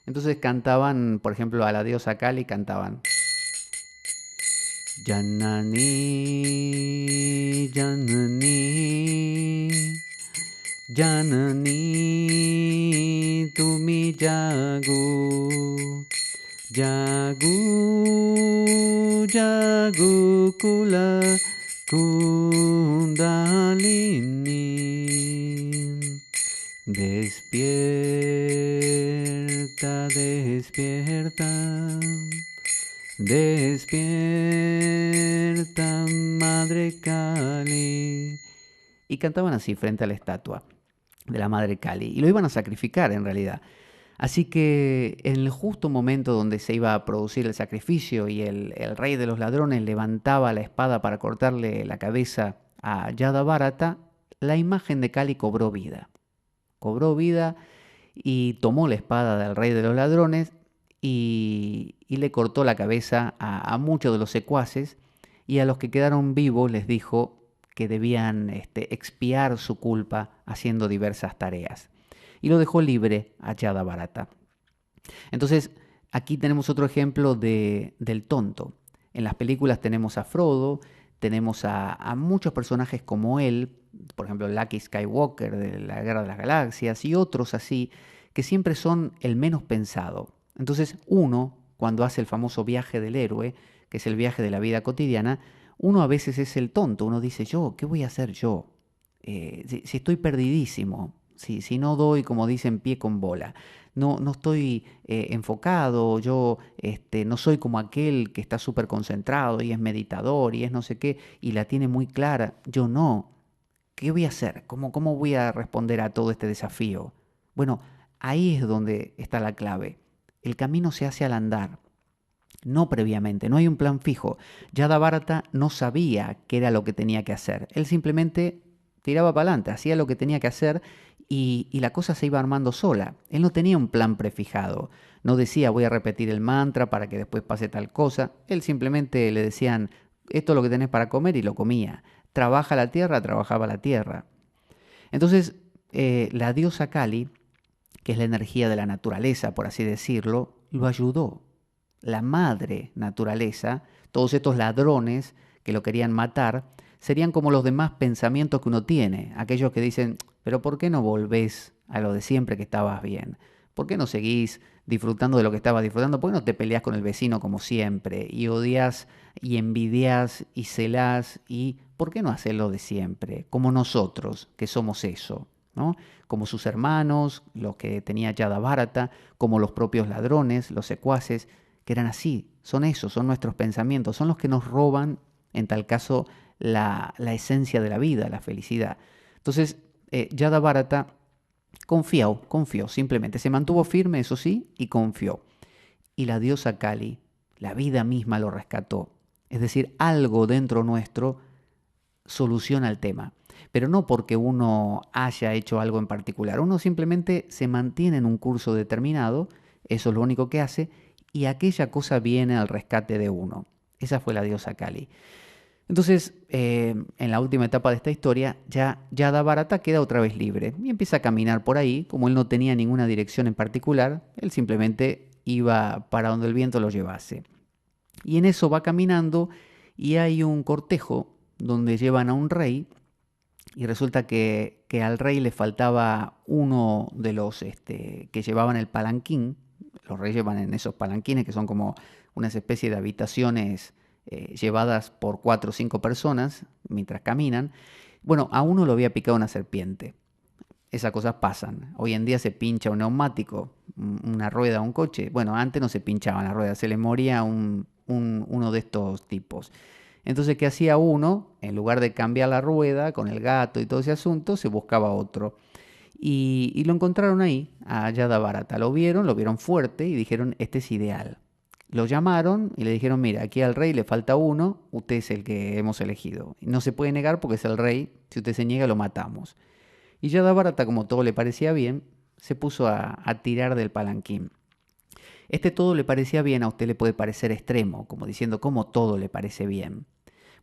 Entonces cantaban, por ejemplo, a la diosa Kali cantaban Janani, Janani, Janani, tumi jagu, jagu, jagu kula kundalini. Despierta, despierta, despierta, Madre Kali. Y cantaban así frente a la estatua de la Madre Kali. Y lo iban a sacrificar en realidad. Así que en el justo momento donde se iba a producir el sacrificio y el rey de los ladrones levantaba la espada para cortarle la cabeza a Yadabharata, la imagen de Kali cobró vida. Cobró vida y tomó la espada del rey de los ladrones y le cortó la cabeza a muchos de los secuaces, y a los que quedaron vivos les dijo que debían expiar su culpa haciendo diversas tareas. Y lo dejó libre a Yadabharata. Entonces, aquí tenemos otro ejemplo del tonto. En las películas tenemos a Frodo, tenemos a muchos personajes como él, por ejemplo, Luke Skywalker de la Guerra de las Galaxias y otros así, que siempre son el menos pensado. Entonces, uno, cuando hace el famoso viaje del héroe, que es el viaje de la vida cotidiana, uno a veces es el tonto. Uno dice, yo, ¿qué voy a hacer yo? Si estoy perdidísimo, si no doy, como dicen, pie con bola, no estoy enfocado, yo no soy como aquel que está súper concentrado y es meditador y es no sé qué y la tiene muy clara, yo no. ¿Qué voy a hacer? ¿Cómo voy a responder a todo este desafío? Bueno, ahí es donde está la clave. El camino se hace al andar, no previamente, no hay un plan fijo. Yadabharata no sabía qué era lo que tenía que hacer. Él simplemente tiraba para adelante, hacía lo que tenía que hacer y la cosa se iba armando sola. Él no tenía un plan prefijado. No decía voy a repetir el mantra para que después pase tal cosa. Él simplemente le decían esto es lo que tenés para comer y lo comía. Trabaja la tierra, trabajaba la tierra. Entonces, la diosa Kali, que es la energía de la naturaleza, por así decirlo, lo ayudó. La madre naturaleza, todos estos ladrones que lo querían matar, serían como los demás pensamientos que uno tiene, aquellos que dicen, pero ¿por qué no volvés a lo de siempre que estabas bien? ¿Por qué no seguís disfrutando de lo que estabas disfrutando? ¿Por qué no te peleás con el vecino como siempre y odias y envidias y celás? ¿Y por qué no hacer lo de siempre? Como nosotros, que somos eso, ¿no? Como sus hermanos, los que tenía Yadabharata, como los propios ladrones, los secuaces, que eran así, son esos, son nuestros pensamientos, son los que nos roban, en tal caso, la esencia de la vida, la felicidad. Entonces, Yadabharata confió, simplemente se mantuvo firme, eso sí, y confió. Y la diosa Kali, la vida misma lo rescató. Es decir, algo dentro nuestro soluciona el tema. Pero no porque uno haya hecho algo en particular, uno simplemente se mantiene en un curso determinado, eso es lo único que hace, y aquella cosa viene al rescate de uno. Esa fue la diosa Kali. Entonces, en la última etapa de esta historia, ya Yadabharata queda otra vez libre y empieza a caminar por ahí. Como él no tenía ninguna dirección en particular, él simplemente iba para donde el viento lo llevase. Y en eso va caminando y hay un cortejo donde llevan a un rey y resulta que al rey le faltaba uno de los que llevaban el palanquín. Los reyes van en esos palanquines que son como una especie de habitaciones llevadas por 4 o 5 personas mientras caminan. Bueno, a uno lo había picado una serpiente. Esas cosas pasan. Hoy en día se pincha un neumático, una rueda a un coche. Bueno, antes no se pinchaban las ruedas, se le moría uno de estos tipos. Entonces, ¿qué hacía uno? En lugar de cambiar la rueda con el gato y todo ese asunto, se buscaba otro. Y lo encontraron ahí, a Yadavarata. Lo vieron fuerte y dijeron, este es ideal. Lo llamaron y le dijeron, mira, aquí al rey le falta uno, usted es el que hemos elegido. No se puede negar porque es el rey, si usted se niega lo matamos. Y Yadavarata, como todo le parecía bien, se puso a tirar del palanquín. Este todo le parecía bien, a usted le puede parecer extremo, como diciendo, ¿cómo todo le parece bien?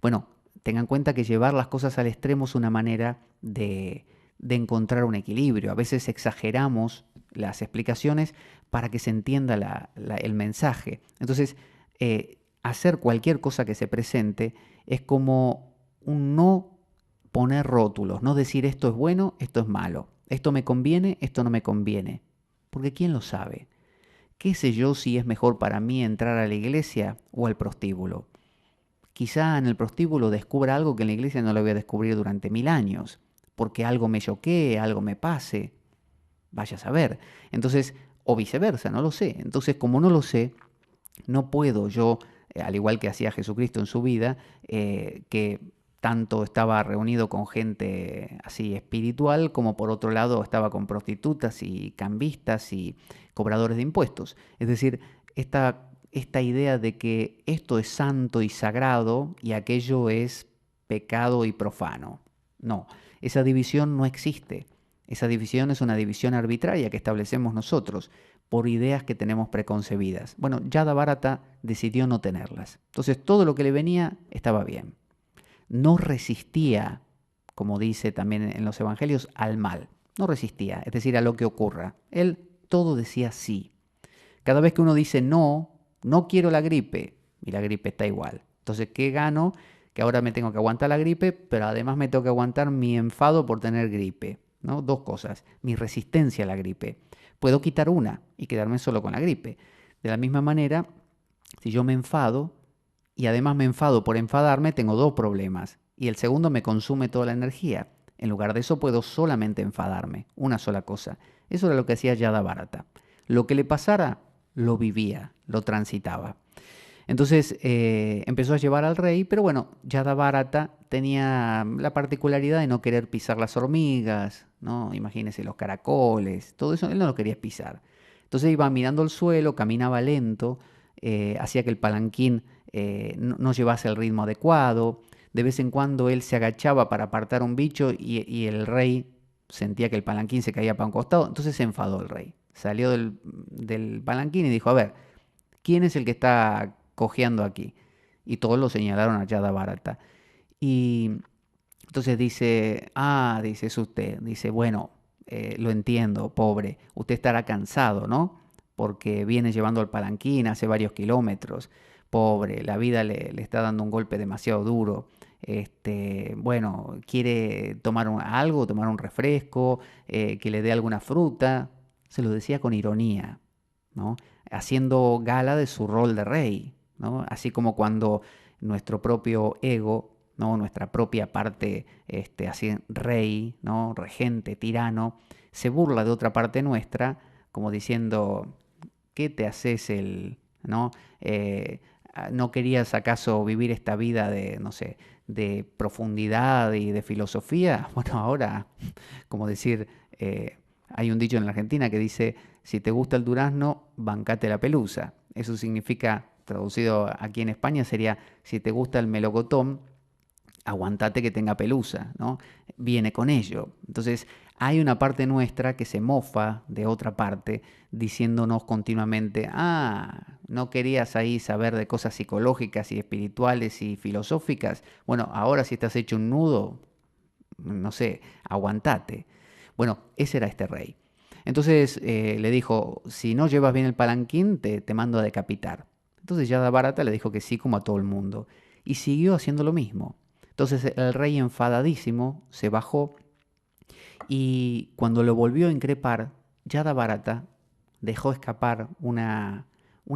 Bueno, tengan en cuenta que llevar las cosas al extremo es una manera de encontrar un equilibrio. A veces exageramos las explicaciones para que se entienda el mensaje. Entonces, hacer cualquier cosa que se presente es como un no poner rótulos, no decir esto es bueno, esto es malo, esto me conviene, esto no me conviene. Porque ¿quién lo sabe? ¿Qué sé yo si es mejor para mí entrar a la iglesia o al prostíbulo? Quizá en el prostíbulo descubra algo que en la iglesia no lo voy a descubrir durante 1000 años, porque algo me choquee, algo me pase, vaya a saber. Entonces, o viceversa, no lo sé. Entonces, como no lo sé, no puedo yo, al igual que hacía Jesucristo en su vida, que tanto estaba reunido con gente así espiritual, como por otro lado estaba con prostitutas y cambistas y cobradores de impuestos. Es decir, esta idea de que esto es santo y sagrado y aquello es pecado y profano. No, esa división no existe. Esa división es una división arbitraria que establecemos nosotros por ideas que tenemos preconcebidas. Bueno, Yadavarata decidió no tenerlas. Entonces todo lo que le venía estaba bien. No resistía, como dice también en los evangelios, al mal. No resistía, es decir, a lo que ocurra. Él todo decía sí. Cada vez que uno dice no, no quiero la gripe, y la gripe está igual. Entonces, ¿qué gano? Que ahora me tengo que aguantar la gripe, pero además me tengo que aguantar mi enfado por tener gripe. ¿No? Dos cosas. Mi resistencia a la gripe. Puedo quitar una y quedarme solo con la gripe. De la misma manera, si yo me enfado y además me enfado por enfadarme, tengo dos problemas. Y el segundo me consume toda la energía. En lugar de eso, puedo solamente enfadarme. Una sola cosa. Eso era lo que hacía Yadavarata. Lo que le pasara, lo vivía, lo transitaba. Entonces empezó a llevar al rey, pero bueno, Yadavarata tenía la particularidad de no querer pisar las hormigas, ¿no? Imagínense los caracoles, todo eso, él no lo quería pisar. Entonces iba mirando el suelo, caminaba lento, hacía que el palanquín no llevase el ritmo adecuado. De vez en cuando él se agachaba para apartar un bicho y el rey sentía que el palanquín se caía para un costado, entonces se enfadó el rey. Salió del palanquín y dijo, a ver, ¿quién es el que está cojeando aquí? Y todos lo señalaron a Yadavarata. Y entonces dice, dice, es usted. Dice, bueno, lo entiendo, pobre. Usted estará cansado, ¿no? Porque viene llevando el palanquín hace varios kilómetros. Pobre, la vida le está dando un golpe demasiado duro. Bueno, quiere tomar algo, tomar un refresco, que le dé alguna fruta. Se lo decía con ironía, ¿no? Haciendo gala de su rol de rey, ¿no? Así como cuando nuestro propio ego, ¿no? Nuestra propia parte así, rey, ¿no? Regente, tirano, se burla de otra parte nuestra, como diciendo, ¿qué te haces ¿no? ¿No querías acaso vivir esta vida de, no sé, de profundidad y de filosofía? Bueno, ahora, como decir, hay un dicho en la Argentina que dice, si te gusta el durazno, bancate la pelusa. Eso significa, traducido aquí en España, sería, si te gusta el melocotón, aguantate que tenga pelusa, ¿no? Viene con ello. Entonces, hay una parte nuestra que se mofa de otra parte, diciéndonos continuamente, no querías ahí saber de cosas psicológicas y espirituales y filosóficas. Bueno, ahora si estás hecho un nudo, no sé, aguantate. Bueno, ese era este rey. Entonces le dijo, si no llevas bien el palanquín, te mando a decapitar. Entonces Yadavarata le dijo que sí, como a todo el mundo. Y siguió haciendo lo mismo. Entonces el rey, enfadadísimo, se bajó y cuando lo volvió a increpar, Yadavarata dejó escapar una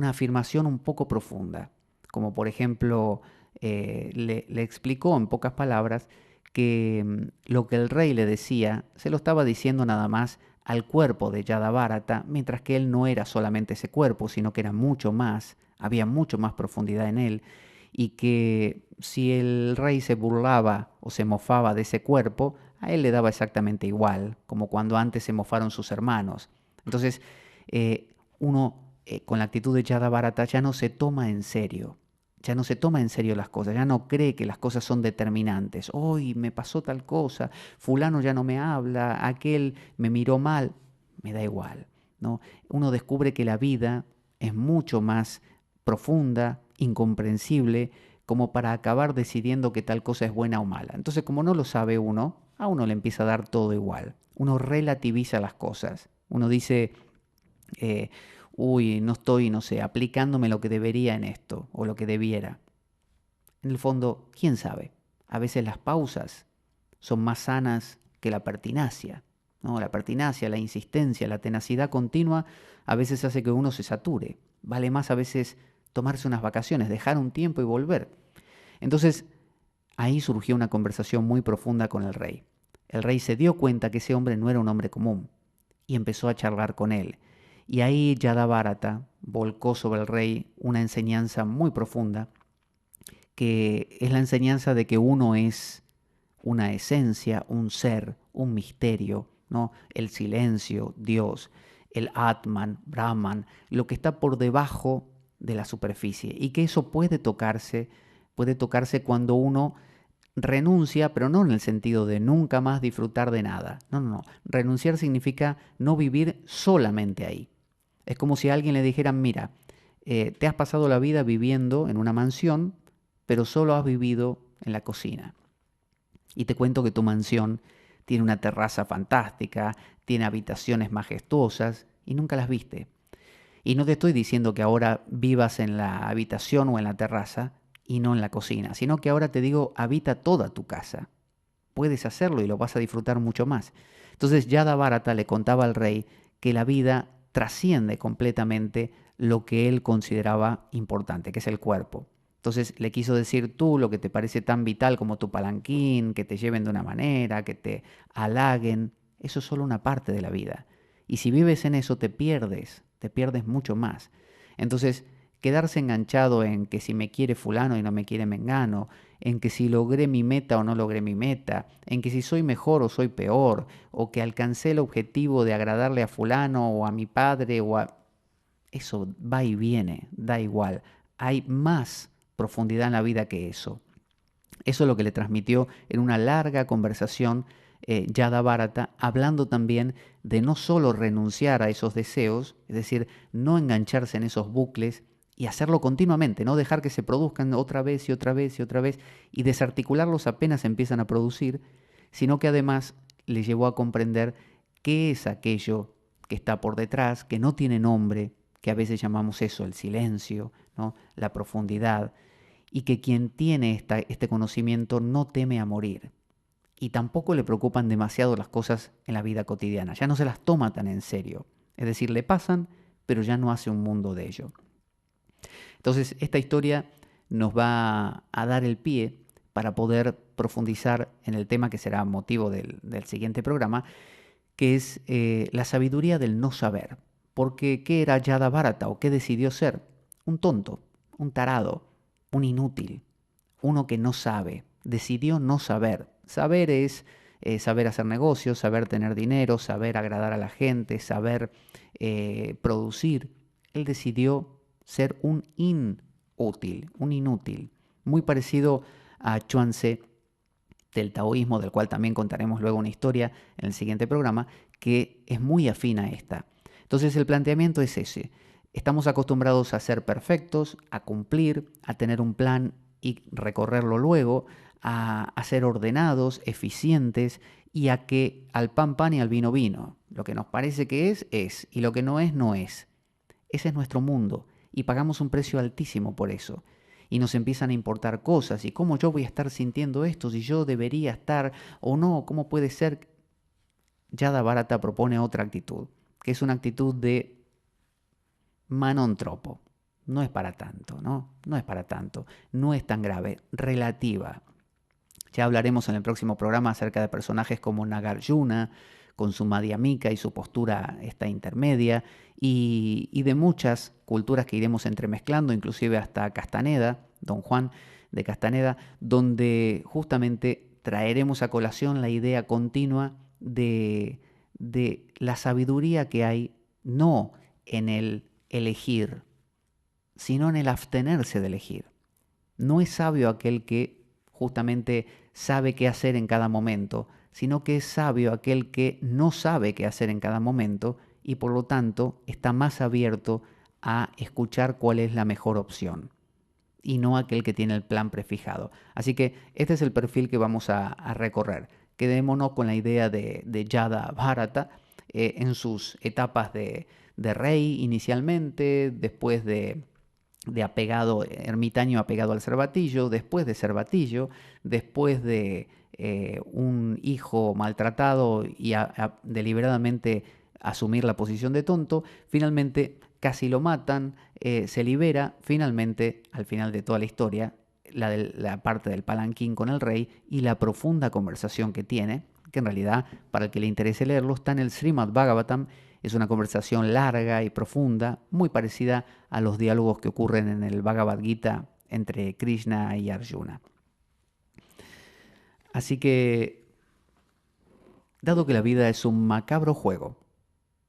afirmación un poco profunda. Como por ejemplo, le explicó en pocas palabras que lo que el rey le decía se lo estaba diciendo nada más al cuerpo de Yadavárata, mientras que él no era solamente ese cuerpo, sino que era mucho más, había mucho más profundidad en él, y que si el rey se burlaba o se mofaba de ese cuerpo, a él le daba exactamente igual, como cuando antes se mofaron sus hermanos. Entonces, uno con la actitud de Yadavárata ya no se toma en serio. Ya no se toma en serio las cosas, ya no cree que las cosas son determinantes. Hoy me pasó tal cosa, fulano ya no me habla, aquel me miró mal, me da igual, ¿no? Uno descubre que la vida es mucho más profunda, incomprensible, como para acabar decidiendo que tal cosa es buena o mala. Entonces, como no lo sabe uno, a uno le empieza a dar todo igual. Uno relativiza las cosas. Uno dice, eh, uy, no estoy, no sé, aplicándome lo que debería en esto o lo que debiera. En el fondo, ¿quién sabe? A veces las pausas son más sanas que la pertinacia, ¿no? La pertinacia, la insistencia, la tenacidad continua a veces hace que uno se sature. Vale más a veces tomarse unas vacaciones, dejar un tiempo y volver. Entonces, ahí surgió una conversación muy profunda con el rey. El rey se dio cuenta que ese hombre no era un hombre común y empezó a charlar con él. Y ahí Yadavárata volcó sobre el rey una enseñanza muy profunda, que es la enseñanza de que uno es una esencia, un ser, un misterio, ¿no? El silencio, Dios, el Atman, Brahman, lo que está por debajo de la superficie, y que eso puede tocarse cuando uno renuncia, pero no en el sentido de nunca más disfrutar de nada. No, no, no. Renunciar significa no vivir solamente ahí. Es como si a alguien le dijeran, mira, te has pasado la vida viviendo en una mansión, pero solo has vivido en la cocina. Y te cuento que tu mansión tiene una terraza fantástica, tiene habitaciones majestuosas y nunca las viste. Y no te estoy diciendo que ahora vivas en la habitación o en la terraza y no en la cocina, sino que ahora te digo, habita toda tu casa. Puedes hacerlo y lo vas a disfrutar mucho más. Entonces Yadavárata le contaba al rey que la vida trasciende completamente lo que él consideraba importante, que es el cuerpo. Entonces le quiso decir, tú lo que te parece tan vital como tu palanquín, que te lleven de una manera, que te halaguen, eso es solo una parte de la vida. Y si vives en eso te pierdes mucho más. Entonces, quedarse enganchado en que si me quiere fulano y no me quiere mengano, en que si logré mi meta o no logré mi meta, en que si soy mejor o soy peor, o que alcancé el objetivo de agradarle a fulano o a mi padre o a... Eso va y viene, da igual. Hay más profundidad en la vida que eso. Eso es lo que le transmitió en una larga conversación Yadavárata, hablando también de no solo renunciar a esos deseos, es decir, no engancharse en esos bucles y hacerlo continuamente, no dejar que se produzcan otra vez y otra vez y otra vez y desarticularlos apenas empiezan a producir, sino que además le llevó a comprender qué es aquello que está por detrás, que no tiene nombre, que a veces llamamos eso el silencio, ¿no? La profundidad, y que quien tiene este conocimiento no teme a morir. Y tampoco le preocupan demasiado las cosas en la vida cotidiana, ya no se las toma tan en serio. Es decir, le pasan, pero ya no hace un mundo de ello. Entonces, esta historia nos va a dar el pie para poder profundizar en el tema que será motivo del siguiente programa, que es la sabiduría del no saber. Porque, ¿qué era Yadavárata o qué decidió ser? Un tonto, un tarado, un inútil, uno que no sabe, decidió no saber. Saber es saber hacer negocios, saber tener dinero, saber agradar a la gente, saber producir. Él decidió ser un inútil, un inútil, muy parecido a Chuang Tzu del taoísmo, del cual también contaremos luego una historia en el siguiente programa, que es muy afín a esta. Entonces el planteamiento es ese. Estamos acostumbrados a ser perfectos, a cumplir, a tener un plan y recorrerlo luego, a ser ordenados, eficientes y a que al pan pan y al vino vino. Lo que nos parece que es, y lo que no es, no es. Ese es nuestro mundo y pagamos un precio altísimo por eso. Y nos empiezan a importar cosas y cómo yo voy a estar sintiendo esto, si yo debería estar o no, cómo puede ser. Yadavárata propone otra actitud, que es una actitud de manontropo. No es para tanto, ¿no? No es para tanto, no es tan grave, relativa. Ya hablaremos en el próximo programa acerca de personajes como Nagarjuna, con su Madhyamika y su postura esta intermedia, y de muchas culturas que iremos entremezclando, inclusive hasta Castaneda, Don Juan de Castaneda, donde justamente traeremos a colación la idea continua de la sabiduría que hay no en el elegir, sino en el abstenerse de elegir. No es sabio aquel que justamente sabe qué hacer en cada momento, sino que es sabio aquel que no sabe qué hacer en cada momento y por lo tanto está más abierto a escuchar cuál es la mejor opción y no aquel que tiene el plan prefijado. Así que este es el perfil que vamos a recorrer. Quedémonos con la idea de Yada Bharata en sus etapas de rey inicialmente, después de apegado, ermitaño apegado al cervatillo, después de cervatillo, después de un hijo maltratado y deliberadamente asumir la posición de tonto, finalmente casi lo matan, se libera, finalmente, al final de toda la historia, la parte del palanquín con el rey y la profunda conversación que tiene, que en realidad, para el que le interese leerlo, está en el Srimad Bhagavatam. Es una conversación larga y profunda, muy parecida a los diálogos que ocurren en el Bhagavad Gita entre Krishna y Arjuna. Así que, dado que la vida es un macabro juego,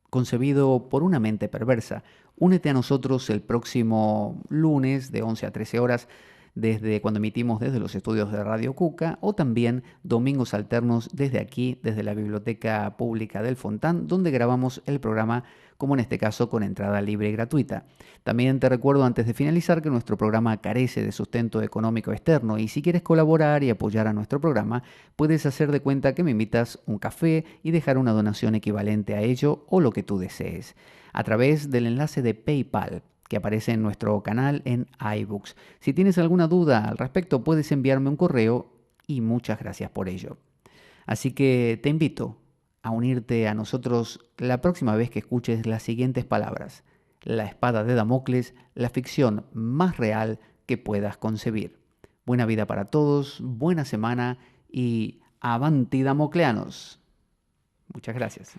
concebido por una mente perversa, únete a nosotros el próximo lunes de 11 a 13 horas desde cuando emitimos desde los estudios de Radio Cuca o también domingos alternos desde aquí, desde la Biblioteca Pública del Fontán, donde grabamos el programa, como en este caso con entrada libre y gratuita. También te recuerdo antes de finalizar que nuestro programa carece de sustento económico externo y si quieres colaborar y apoyar a nuestro programa, puedes hacer de cuenta que me invitas un café y dejar una donación equivalente a ello o lo que tú desees, a través del enlace de PayPal que aparece en nuestro canal en iBooks. Si tienes alguna duda al respecto, puedes enviarme un correo y muchas gracias por ello. Así que te invito a unirte a nosotros la próxima vez que escuches las siguientes palabras. La espada de Damocles, la ficción más real que puedas concebir. Buena vida para todos, buena semana y avanti damocleanos. Muchas gracias.